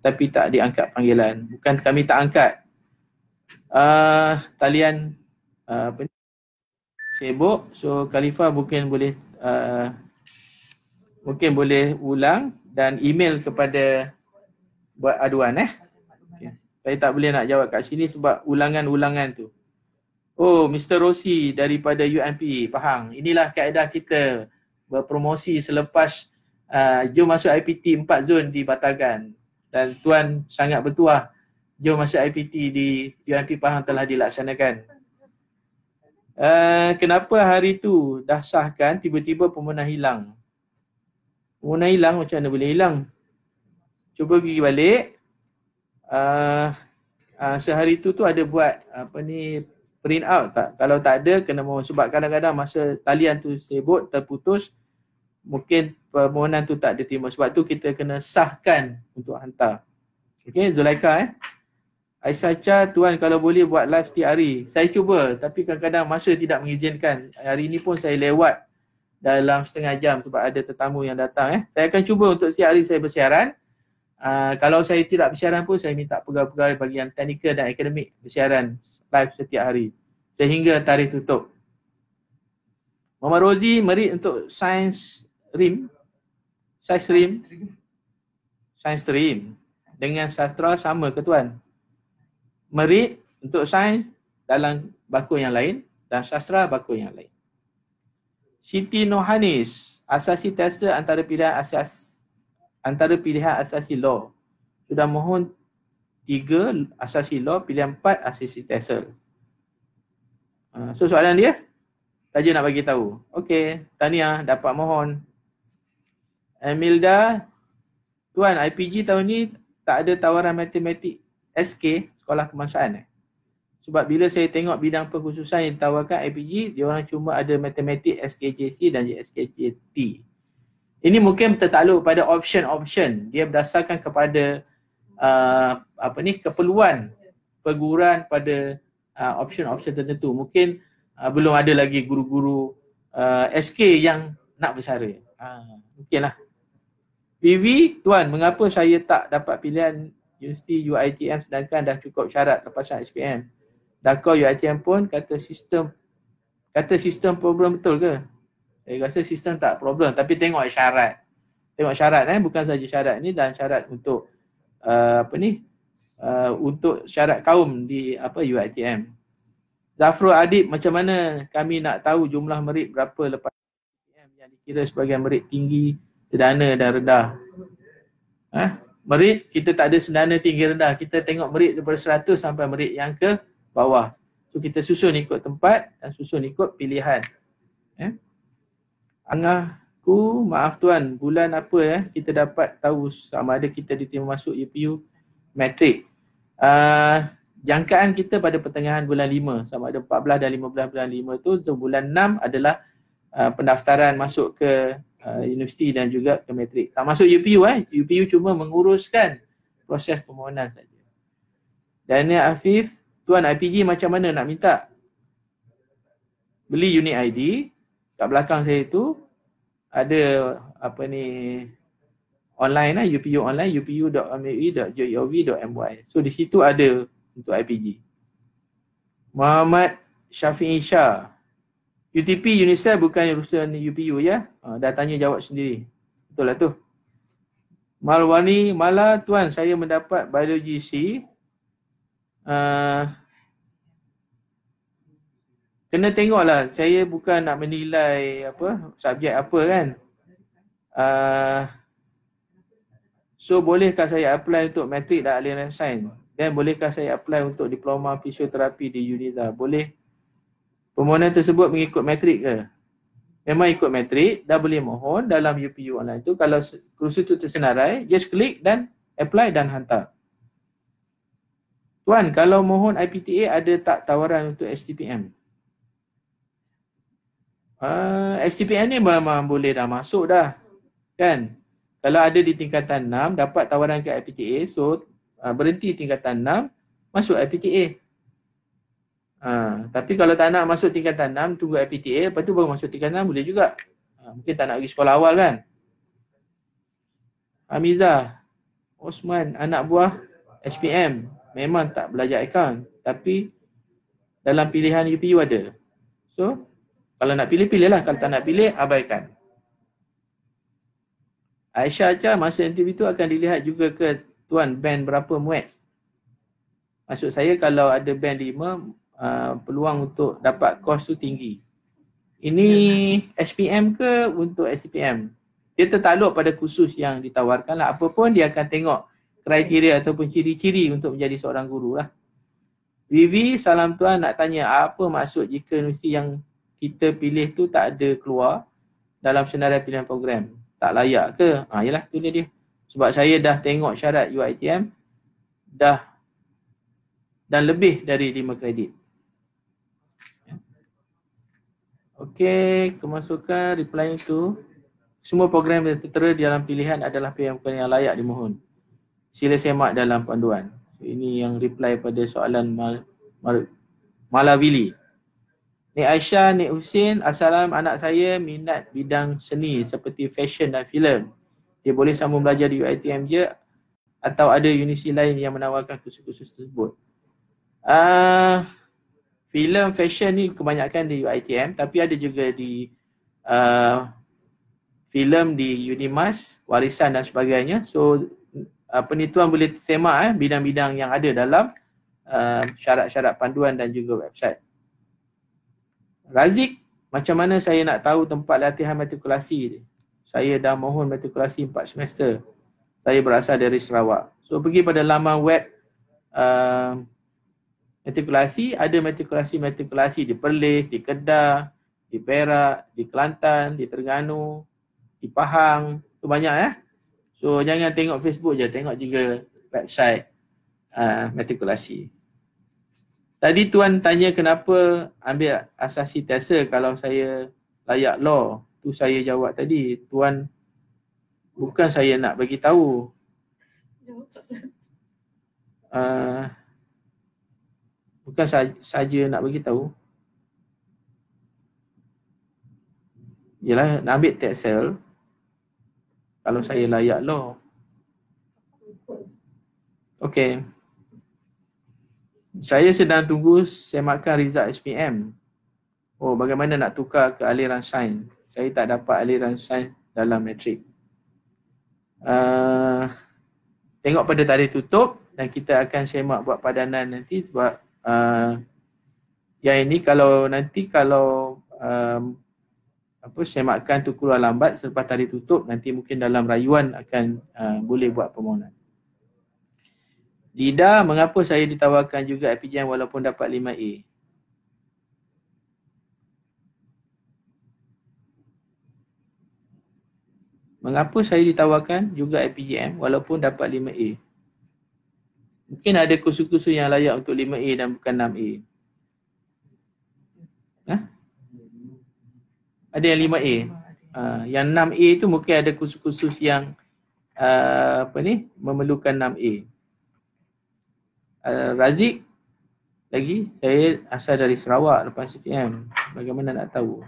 tapi tak diangkat panggilan. Bukan kami tak angkat. Talian sibuk. So Khalifah mungkin boleh ulang dan email kepada buat aduan. Okay. Saya tak boleh nak jawab kat sini sebab ulangan-ulangan tu. Oh, Mr. Rossi daripada UMP Pahang. Inilah kaedah kita berpromosi selepas jom masuk IPT 4 zon dibatalkan. Dan Tuan sangat bertuah jom masuk IPT di UMP Pahang telah dilaksanakan. Kenapa hari tu dah sahkan tiba-tiba pemenang hilang? Pemenang hilang macam mana boleh hilang? Cuba pergi balik. Sehari tu ada buat print out tak? Kalau tak ada kena mohon sebab kadang-kadang masa talian tu sibuk terputus mungkin permohonan tu tak diterima. Sebab tu kita kena sahkan untuk hantar. Okey, Zulaika Aisyah, Tuan kalau boleh buat live setiap hari. Saya cuba tapi kadang-kadang masa tidak mengizinkan. Hari ini pun saya lewat dalam setengah jam sebab ada tetamu yang datang. Saya akan cuba untuk setiap hari saya bersiaran. Kalau saya tidak bersiaran pun saya minta pegawai-pegawai bahagian teknikal dan akademik bersiaran live setiap hari sehingga tarikh tutup. Muhammad Rozi, merit untuk Science Stream dengan sastra sama ke Tuan? Merit untuk sains dalam bakul yang lain dan sastra bakul yang lain. Siti Nohanis, asasi tesa antara pilihan asasi law. Sudah mohon 3 asasi law, pilihan 4 asasi tesa. So soalan dia, saja nak bagi tahu. Okey, tahniah dapat mohon. Emilda, Tuan IPG tahun ni tak ada tawaran matematik SK, sekolah kebangsaan. Sebab bila saya tengok bidang pengkhususan yang ditawarkan IPG, dia orang cuma ada matematik SKJC dan SKJT. Ini mungkin tertakluk pada option. Dia berdasarkan kepada keperluan perguruan pada option tertentu. Mungkin belum ada lagi guru-guru SK yang nak bersara. Mungkinlah. PV, Tuan, mengapa saya tak dapat pilihan Universiti UiTM sedangkan dah cukup syarat lepasan SPM? Dakau UiTM pun kata sistem problem betul ke? Saya rasa sistem tak problem, tapi tengok syarat. Tengok syarat bukan saja syarat ni dan syarat untuk untuk syarat kaum di UiTM. Zafrul Adib, macam mana kami nak tahu jumlah merit berapa lepas SPM yang dikira sebagai merit tinggi, sederhana dan rendah? Merit, kita tak ada sederhana, tinggi, rendah. Kita tengok merit daripada 100 sampai merit yang ke bawah. So kita susun ikut tempat dan susun ikut pilihan. Angahku, maaf Tuan, bulan apa kita dapat tahu sama ada kita diterima masuk UPU matrik? Jangkaan kita pada pertengahan bulan 5, sama ada 14 dan 15 bulan 5 tu. Untuk bulan 6 adalah pendaftaran masuk ke universiti dan juga ke matrik. Tak masuk UPU. UPU cuma menguruskan proses permohonan saja. Daniel Afif, Tuan IPG macam mana nak minta? Beli unit ID. Kat belakang saya tu ada online UPU online, upu.mui.gov.my. So di situ ada untuk IPG. Muhammad Syafi'i Shah, UTP UNICEF bukan urusan UPU ya. Dah tanya jawab sendiri. Betul lah tu. Malwani Mala, Tuan, saya mendapat biologi C. Kena tengoklah, saya bukan nak menilai subjek apa kan. So bolehkah saya apply untuk matrik dan alien life science? Dan bolehkah saya apply untuk diploma fisioterapi di UNIZA? Boleh. Permohonan tersebut mengikut matrik ke? Memang ikut matrik, dah boleh mohon dalam UPU online tu. Kalau kursus tu tersenarai, just klik dan apply dan hantar. Tuan, kalau mohon IPTA ada tak tawaran untuk STPM? STPM ni memang boleh dah masuk dah. Kan? Kalau ada di tingkatan 6, dapat tawaran ke IPTA, so berhenti tingkatan 6, masuk IPTA. Tapi kalau tak nak masuk tingkatan 6, tunggu IPTA, lepas tu baru masuk tingkatan 6 boleh juga. Mungkin tak nak pergi sekolah awal kan. Hamizah, Osman, anak buah SPM, memang tak belajar akaun, tapi dalam pilihan UPU ada. So, kalau nak pilih, pilihlah. Kalau tak nak pilih, abaikan. Aisyah Acha, masa interview tu akan dilihat juga ke Tuan band berapa muat? Maksud saya kalau ada band 5, peluang untuk dapat kos tu tinggi. Ini SPM ke untuk SPM? Dia tertakluk pada kursus yang ditawarkan lah. Apa pun dia akan tengok kriteria ataupun ciri-ciri untuk menjadi seorang guru lah. Vivi, salam Tuan, nak tanya apa maksud jika universiti yang kita pilih tu tak ada keluar dalam senarai pilihan program? Tak layak ke? Yelah, tu dia. Sebab saya dah tengok syarat UiTM dan lebih dari 5 kredit. Okey, kemasukan reply itu. Semua program yang tertera di dalam pilihan adalah pilihan yang layak dimohon. Sila semak dalam panduan. So, ini yang reply pada soalan Malavili. Nik Aisyah, Nik Husin, Assalam, anak saya minat bidang seni seperti fashion dan filem. Dia boleh sambung belajar di UiTM je atau ada universiti lain yang menawarkan kursus-kursus tersebut? Filem, fashion ni kebanyakan di UiTM, tapi ada juga di filem di Unimas, warisan dan sebagainya. So penituan boleh semak bidang-bidang yang ada dalam syarat-syarat panduan dan juga website. Razik, macam mana saya nak tahu tempat latihan matrikulasi ni? Saya dah mohon matrikulasi 4 semester. Saya berasal dari Sarawak. So pergi pada laman web matrikulasi, ada matrikulasi di Perlis, di Kedah, di Perak, di Kelantan, di Terengganu, di Pahang. Tu banyak So jangan tengok Facebook je, tengok juga website matrikulasi. Tadi Tuan tanya kenapa ambil asasi TESA kalau saya layak law. Tu saya jawab tadi. Tuan, bukan saya nak bagi tahu. Bukan saja nak bagi tahu. Yalah, nak ambil TESA kalau saya layak law. Okey. Saya sedang tunggu semakan result SPM. Oh, bagaimana nak tukar ke aliran sains? Saya tak dapat aliran sains dalam matrik. Tengok pada tarikh tutup dan kita akan semak buat padanan nanti sebab yang ini kalau semakan tu keluar lambat selepas tarikh tutup, nanti mungkin dalam rayuan akan boleh buat permohonan. Dida, mengapa saya ditawarkan juga FPGM walaupun dapat 5A? Mengapa saya ditawarkan juga FPGM walaupun dapat 5A? Mungkin ada kursus-kursus yang layak untuk 5A dan bukan 6A. Ada yang 5A. Yang 6A tu mungkin ada kursus-kursus yang memerlukan 6A. Razik, lagi saya asal dari Sarawak lepas CPM. Bagaimana nak tahu?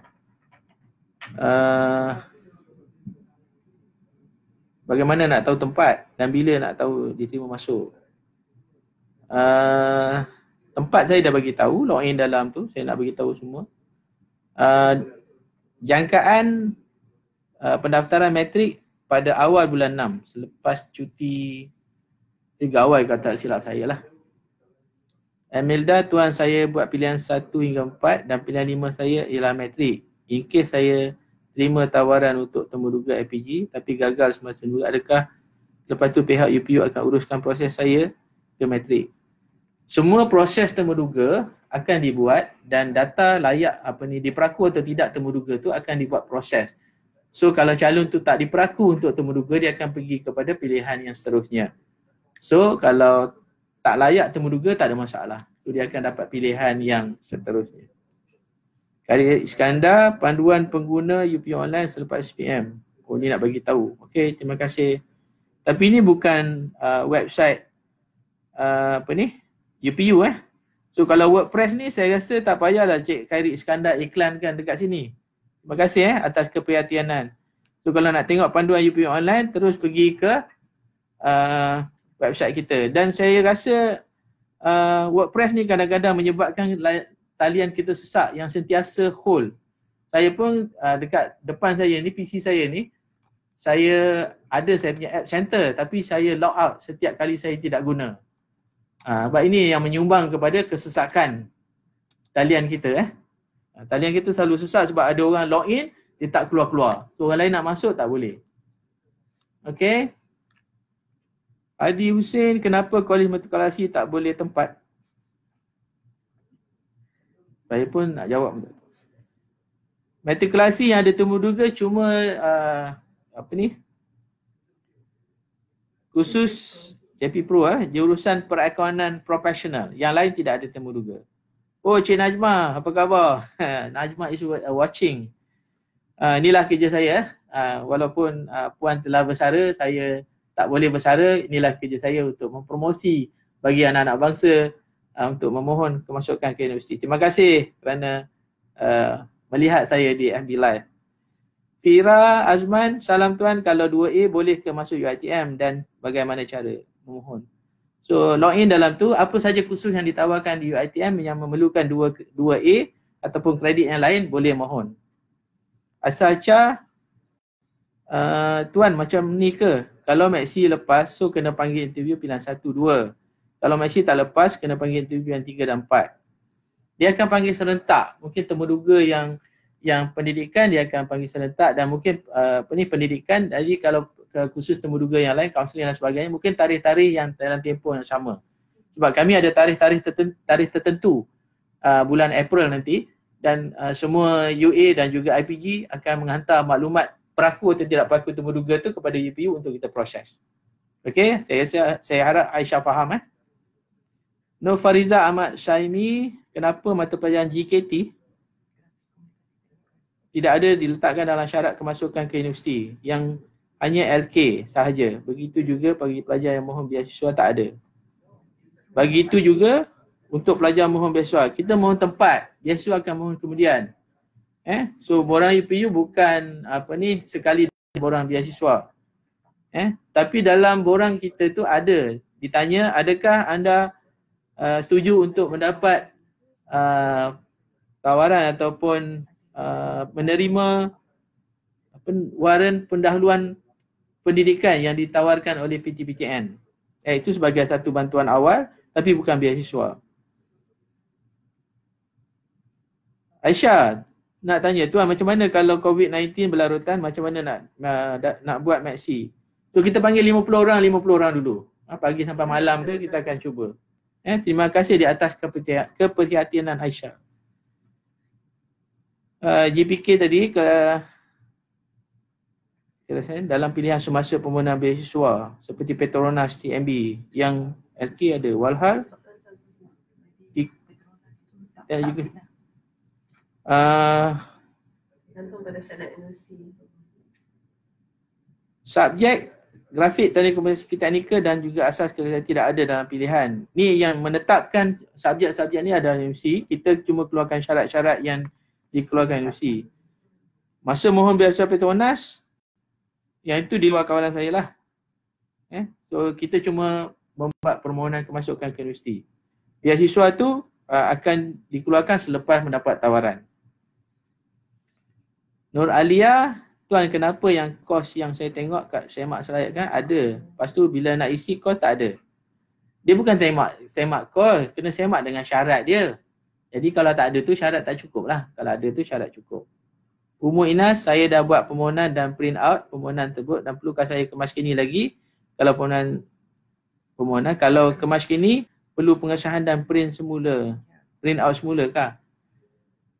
Bagaimana nak tahu tempat dan bila nak tahu diterima masuk? Tempat saya dah bagi tahu, login dalam tu, saya nak bagi tahu semua. Jangkaan pendaftaran matrik pada awal bulan 6 selepas cuti 3 awal kata silap saya lah. Emilda, Tuan, saya buat pilihan 1 hingga 4 dan pilihan 5 saya ialah matrik. In case saya terima tawaran untuk temuduga FPG tapi gagal semasa dulu, adakah lepas tu pihak UPU akan uruskan proses saya ke matrik? Semua proses temuduga akan dibuat dan data layak diperaku atau tidak temuduga tu akan dibuat proses. So kalau calon tu tak diperaku untuk temuduga, dia akan pergi kepada pilihan yang seterusnya. So kalau tak layak temuduga tak ada masalah. So dia akan dapat pilihan yang seterusnya. Khairi Iskandar, panduan pengguna UPU online selepas SPM. Oh, ni nak bagi tahu. Okey, terima kasih. Tapi ni bukan website UPU So kalau WordPress ni saya rasa tak payahlah Cik Khairi Iskandar iklankan dekat sini. Terima kasih atas keperhatianan. So kalau nak tengok panduan UPU online, terus pergi ke website kita. Dan saya rasa WordPress ni kadang-kadang menyebabkan talian kita sesak yang sentiasa hold. Saya pun dekat depan saya ni, PC saya ni, saya punya app center tapi saya log out setiap kali saya tidak guna. Sebab ini yang menyumbang kepada kesesakan talian kita. Talian kita selalu sesak sebab ada orang login, dia tak keluar-keluar. So orang lain nak masuk tak boleh. Okey. Adi Hussein, kenapa kolej matrikulasi tak boleh tempat? Saya pun nak jawab. Matrikulasi yang ada temuduga cuma khusus JP Pro jurusan perakaunan profesional. Yang lain tidak ada temuduga. Oh, Cik Najma, apa khabar? Najma is watching. Inilah kerja saya. Walaupun Puan telah bersara, saya tak boleh bersara. Inilah kerja saya untuk mempromosi bagi anak-anak bangsa untuk memohon kemasukan ke universiti. Terima kasih kerana melihat saya di FB Live. Fira Azman, salam tuan, kalau 2A boleh ke masuk UiTM dan bagaimana cara memohon? So login dalam tu, apa saja kursus yang ditawarkan di UiTM yang memerlukan 2A ataupun kredit yang lain boleh mohon. Asacha, tuan macam ni ke? Kalau Maxi lepas, so kena panggil interview pilihan 1, 2. Kalau Maxi tak lepas, kena panggil interview pilihan 3 dan 4. Dia akan panggil serentak. Mungkin temuduga yang pendidikan dia akan panggil serentak dan mungkin pendidikan, jadi kalau khusus temuduga yang lain, kaunseling dan sebagainya, mungkin tarikh-tarikh yang dalam tempoh yang sama. Sebab kami ada tarikh tertentu bulan April nanti dan semua UA dan juga IPG akan menghantar maklumat peraku atau tidak peraku temuduga tu kepada UPU untuk kita proses. Okey, saya harap Aisyah faham. Nur Fariza Ahmad Syaimi, kenapa mata pelajaran GKT tidak ada diletakkan dalam syarat kemasukan ke universiti yang hanya LK sahaja. Begitu juga bagi pelajar yang mohon beasiswa tak ada. Begitu juga untuk pelajar mohon beasiswa. Kita mohon tempat, beasiswa akan mohon kemudian. So borang UPU bukan sekali borang beasiswa. Tapi dalam borang kita tu ada ditanya, adakah anda setuju untuk mendapat tawaran ataupun menerima waran pendahuluan pendidikan yang ditawarkan oleh PTPTN. Itu sebagai satu bantuan awal tapi bukan beasiswa. Aisyah nak tanya, tuan macam mana kalau COVID-19 berlarutan, macam mana nak buat Maxi? So kita panggil 50 orang dulu. Pagi sampai malam tu kita akan cuba. Terima kasih di atas keperhatianan Aisyah. GPK tadi dalam pilihan semasa permohonan beasiswa seperti Petronas, TMB, yang LK ada Walhal dan juga gantung pada senat universiti. Subjek grafik, telekomunikasi teknikal dan juga asas kerjaya tidak ada dalam pilihan. Ni yang menetapkan subjek-subjek ni ada dalam universiti. Kita cuma keluarkan syarat-syarat yang dikeluarkan universiti. Masa mohon beasiswa Petronas, yang itu di luar kawalan saya lah. So kita cuma membuat permohonan kemasukan ke universiti. Beasiswa tu akan dikeluarkan selepas mendapat tawaran. Nur Alia, tuan kenapa yang kos yang saya tengok kat semak selayat kan ada. Lepas tu bila nak isi kos tak ada. Dia bukan semak kos, kena semak dengan syarat dia. Jadi kalau tak ada tu syarat tak cukup lah. Kalau ada tu syarat cukup. Umur Inas, saya dah buat permohonan dan print out permohonan tersebut dan perlukah saya kemas kini lagi? Kalau permohonan, kalau kemas kini perlu pengesahan dan print semula. Print out semula kah?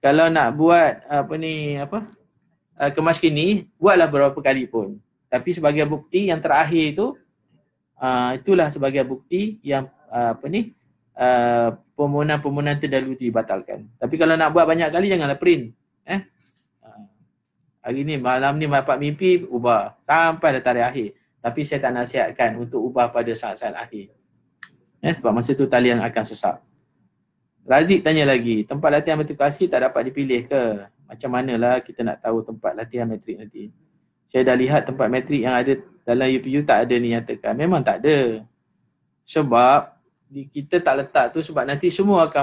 Kalau nak buat kemas kini, buatlah berapa kali pun. Tapi sebagai bukti yang terakhir tu, itulah sebagai bukti yang permohonan terdahulu dibatalkan. Tapi kalau nak buat banyak kali, janganlah print. Hari ni, malam ni dapat mimpi, ubah. Sampai dah tarikh akhir. Tapi saya tak nasihatkan untuk ubah pada saat-saat akhir. Sebab masa tu talian akan sesak. Razik tanya lagi, tempat latihan matrikulasi tak dapat dipilih ke? Macam manalah kita nak tahu tempat latihan matrik nanti? Saya dah lihat tempat matrik yang ada dalam UPU tak ada dinyatakan. Memang tak ada. Sebab kita tak letak tu sebab nanti semua akan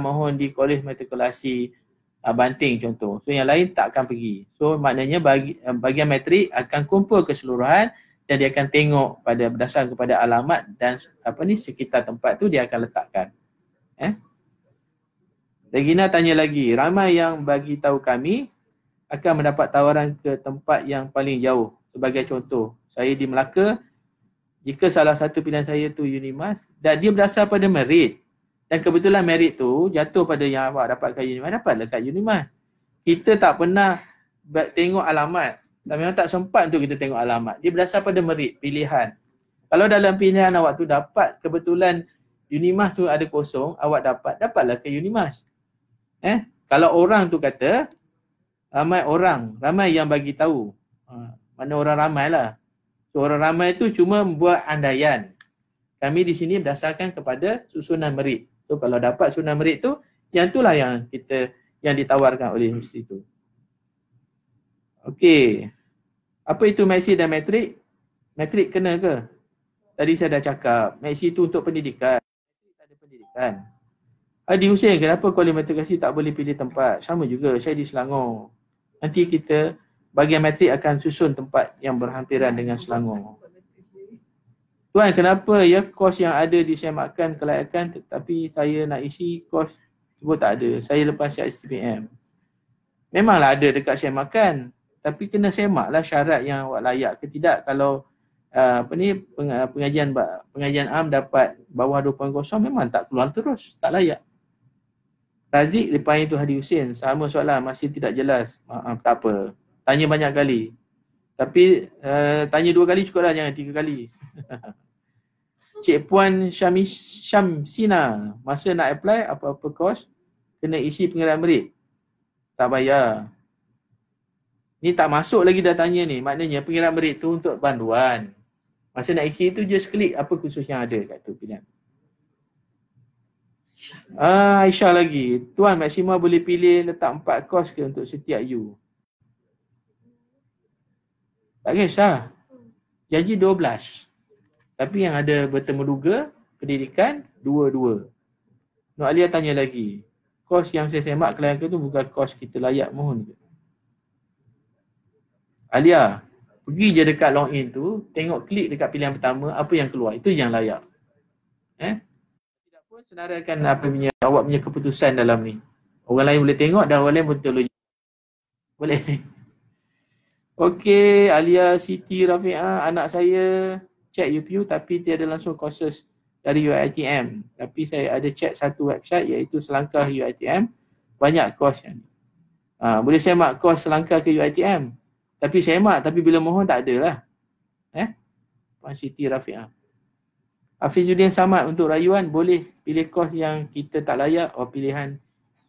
mohon di Kolej Matrikulasi Banting contoh. So yang lain tak akan pergi. So maknanya bahagian matrik akan kumpul keseluruhan dan dia akan tengok berdasarkan kepada alamat dan sekitar tempat tu dia akan letakkan. Regina tanya lagi, ramai yang bagi tahu kami akan mendapat tawaran ke tempat yang paling jauh. Sebagai contoh, saya di Melaka, jika salah satu pilihan saya tu Unimas dan dia berdasar pada merit. Dan kebetulan merit tu jatuh pada yang awak dapatkan Unimas, dapatlah kat Unimas. Kita tak pernah tengok alamat. Dan memang tak sempat untuk kita tengok alamat. Dia berdasar pada merit, pilihan. Kalau dalam pilihan awak tu dapat, kebetulan Unimas tu ada kosong, awak dapatlah ke Unimas. Kalau orang tu kata, ramai yang bagi tahu. Mana orang ramai lah. So, orang ramai tu cuma buat andaian. Kami di sini berdasarkan kepada susunan merit. So kalau dapat susunan merit tu, yang itulah yang ditawarkan oleh universiti itu. Okey. Apa itu maksi dan metrik? Metrik kena ke? Tadi saya dah cakap, maksi itu untuk pendidikan. Metrik tak ada pendidikan. Adi Hussein, kenapa kualifikasi tak boleh pilih tempat? Sama juga, saya di Selangor. Nanti kita bahagian metrik akan susun tempat yang berhampiran dengan Selangor. Tuan, kenapa ya kos yang ada disemakan kelayakan tetapi saya nak isi kos sebut tak ada. Saya lepas siap STPM. Memanglah ada dekat semakan, tapi kena semaklah syarat yang awak layak ke tidak. Kalau pengajian am dapat bawah 2.0 memang tak keluar terus, tak layak. Razik lepas itu Hadi Hussein, sama soalan masih tidak jelas. Maaf, tak apa. Tanya banyak kali. Tapi tanya 2 kali cukuplah, jangan 3 kali. Cik Puan Syamsina, masa nak apply apa-apa kos, kena isi pengiraan merit. Tak bayar. Ni tak masuk lagi dah tanya ni. Maknanya pengiraan merit tu untuk banduan. Masa nak isi tu just klik apa khusus yang ada kat tu pilihan. Aisyah lagi. Tuan, maksimal boleh pilih letak 4 kos ke untuk setiap U? Tak kisah. Janji 12. Tapi yang ada bertemu duga, pendidikan, 2-2. Nur Alia tanya lagi. Kos yang saya semak kelayakan tu bukan kos kita layak mohon ke? Alia, pergi je dekat login tu, tengok klik dekat pilihan pertama, apa yang keluar. Itu yang layak. Senaraikan awak punya keputusan dalam ni. Orang lain boleh tengok dan orang lain pun teologi. Boleh. Okey, Alia Siti Rafi'ah, anak saya check UPU tapi tiada langsung courses dari UiTM. Tapi saya ada check satu website iaitu Selangkah UiTM. Banyak course yang ni. Boleh semak course Selangkah ke UiTM. Tapi semak, tapi bila mohon tak ada lah. Puan Siti Rafi'ah. Hafizuddin Samad, untuk rayuan boleh pilih kos yang kita tak layak atau pilihan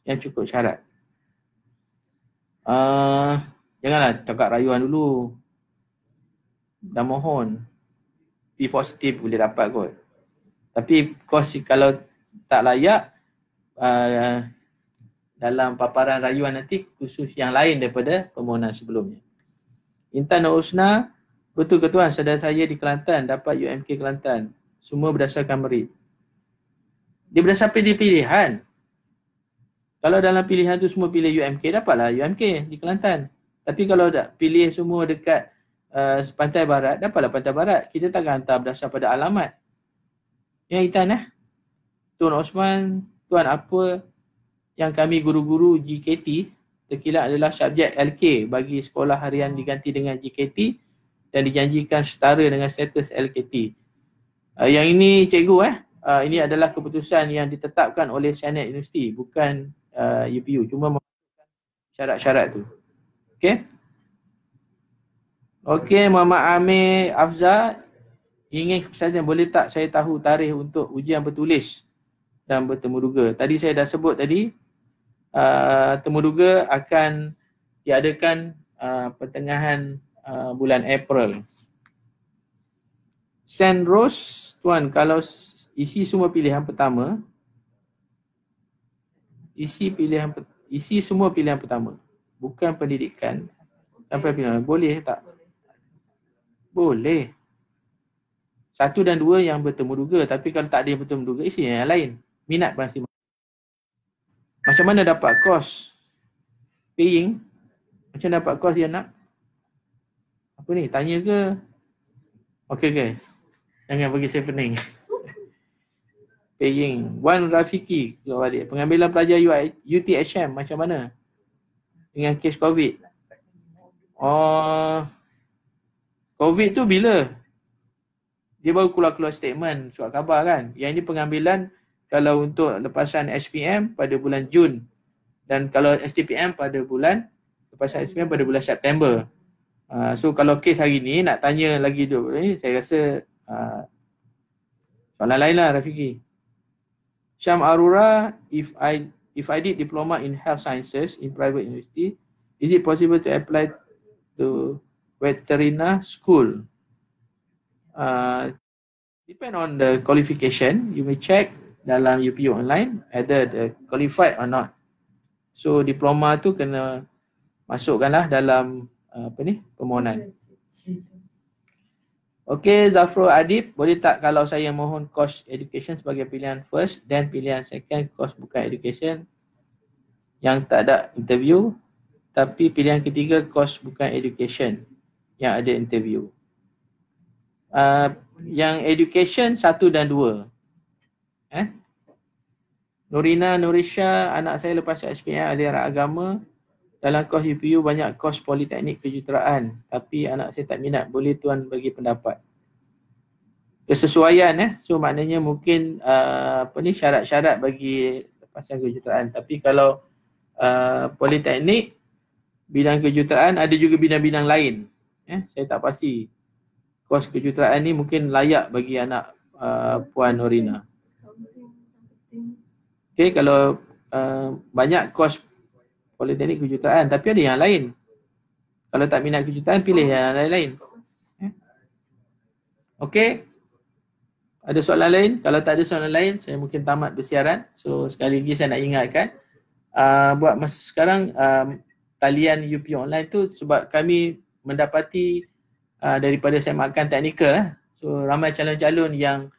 yang cukup syarat. Janganlah cakap rayuan dulu. Dah mohon. Be positif boleh dapat kot. Tapi kos kalau tak layak, dalam paparan rayuan nanti khusus yang lain daripada permohonan sebelumnya. Intan Usna, betul ke tuan, saudara saya di Kelantan dapat UMK Kelantan. Semua berdasarkan merit. Dia berdasarkan pilihan. Kalau dalam pilihan tu semua pilih UMK, dapatlah UMK di Kelantan. Tapi kalau tak pilih semua dekat Pantai Barat, dapatlah Pantai Barat. Kita takkan hantar berdasar pada alamat. Yang Intan Tuan Osman, tuan, apa yang kami guru-guru GKT terkilat adalah subjek LK bagi sekolah harian diganti dengan GKT dan dijanjikan setara dengan status LKT. Yang ini cikgu ini adalah keputusan yang ditetapkan oleh Senat Universiti, bukan UPU, cuma memasukkan syarat-syarat tu. Okey. Okey, Muhammad Amir Afzal ingin kepesanan, boleh tak saya tahu tarikh untuk ujian bertulis dan bertemu duga? Tadi saya dah sebut tadi, temu duga akan diadakan pertengahan bulan April. Saint Rose, tuan, kalau isi semua pilihan pertama, isi semua pilihan pertama, bukan pendidikan sampai pilihan, boleh tak? Boleh. 1 dan 2 yang bertemu duga, tapi kalau tak ada yang bertemu duga, isi yang lain. Minat masing-masing. Macam mana dapat kos? Paying. Macam dapat kos dia nak? Apa ni? Tanya ke? Okey. Jangan bagi saya pening. Paying. Wan Rafiki keluar balik. Pengambilan pelajar UTHM macam mana? Dengan kes COVID. COVID tu bila? Dia baru keluar statement, surat khabar kan. Yang ini pengambilan kalau untuk lepasan SPM pada bulan Jun. Dan kalau STPM pada lepasan SPM pada bulan September. So kalau kes hari ni nak tanya lagi saya rasa soalan lain lah Rafiki. Syam Arura, if I did diploma in health sciences in private university, is it possible to apply to veterinary school? Depend on the qualification, you may check dalam UPU online either the qualified or not. So diploma tu kena masukkanlah dalam permohonan. Okey, Zafrul Adib, boleh tak kalau saya mohon course education sebagai pilihan first dan pilihan second course bukan education yang tak ada interview, tapi pilihan ketiga course bukan education yang ada interview. Yang education 1 dan 2. Nurina Nurisha, anak saya lepas SPM aliran agama. Dalam kos UPU banyak kos politeknik kejuruteraan, tapi anak saya tak minat. Boleh tuan bagi pendapat? Kesesuaian so maknanya mungkin syarat-syarat bagi lepasan kejuruteraan. Tapi kalau politeknik, bidang kejuruteraan ada juga bidang-bidang lain. Saya tak pasti. Kos kejuruteraan ni mungkin layak bagi anak Puan Norina. Okey, kalau banyak kos politeknik kejuruteraan tapi ada yang lain. Kalau tak minat kejuruteraan, pilih yang lain-lain. Okey. Ada soalan lain? Kalau tak ada soalan lain, saya mungkin tamat bersiaran. So sekali lagi saya nak ingatkan, buat masa sekarang talian UPU online tu sebab kami mendapati daripada semakan teknikal. So ramai calon-calon yang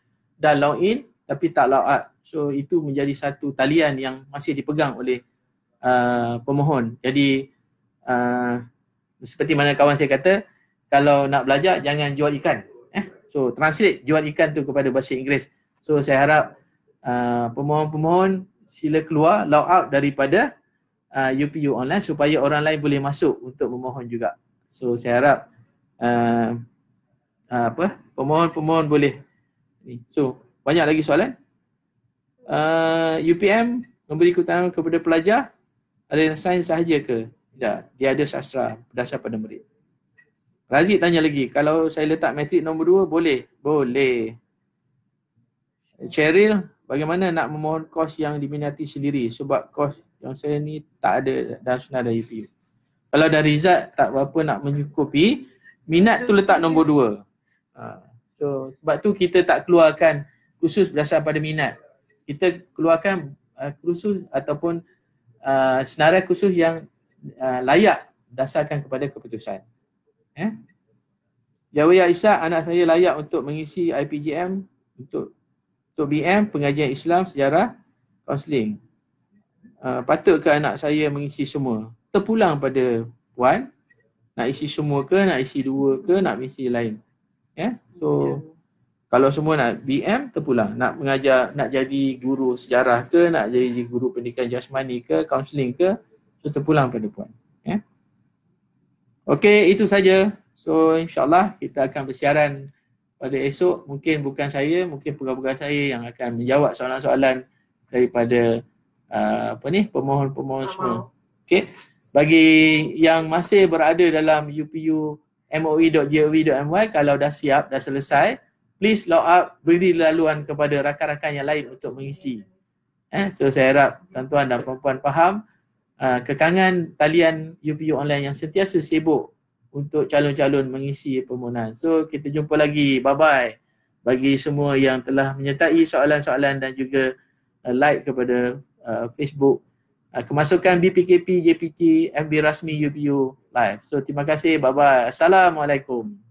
dah log in tapi tak log out. So itu menjadi satu talian yang masih dipegang oleh pemohon. Jadi seperti mana kawan saya kata, kalau nak belajar jangan jual ikan. So translate jual ikan tu kepada bahasa Inggeris. So saya harap pemohon-pemohon sila keluar, log out daripada UPU online supaya orang lain boleh masuk untuk memohon juga. So saya harap pemohon-pemohon boleh. So banyak lagi soalan. UPM memberi keutamaan kepada pelajar ada sains sahaja ke? Tidak, dia ada sastra berdasar pada merit. Razik tanya lagi, kalau saya letak matrik nombor 2 boleh? Boleh. Cheryl, bagaimana nak memohon kos yang diminati sendiri? Sebab kos yang saya ni tak ada dan sudah ada UPU. Kalau dah result tak berapa nak mencukupi, minat tu letak nombor 2. So sebab tu kita tak keluarkan khusus berdasar pada minat. Kita keluarkan khusus ataupun senarai khusus yang layak berdasarkan kepada keputusan. Jawiyah Ishak, anak saya layak untuk mengisi IPGM untuk BM, pengajian Islam, sejarah, kaunseling. Patut ke anak saya mengisi semua? Terpulang pada Puan, nak isi semua ke, nak isi 2 ke, nak isi lain. So kalau semua nak BM, terpulang. Nak mengajar, nak jadi guru sejarah ke, nak jadi guru pendidikan jasmani ke, kaunseling ke, so terpulang pada Puan. Okey, itu saja. So insyaAllah kita akan bersiaran pada esok. Mungkin bukan saya, mungkin pegawai-pegawai saya yang akan menjawab soalan-soalan daripada pemohon-pemohon semua. Okey. Bagi yang masih berada dalam UPU moi.gov.my, kalau dah siap, dah selesai, please log out, beri laluan kepada rakan-rakan yang lain untuk mengisi. So saya harap tuan-tuan dan puan-puan faham kekangan talian UPU online yang sentiasa sibuk untuk calon-calon mengisi permohonan. So kita jumpa lagi. Bye-bye bagi semua yang telah menyertai soalan-soalan dan juga like kepada Facebook Kemasukan BPKP JPT FB rasmi UPU live. So terima kasih. Bye-bye. Assalamualaikum.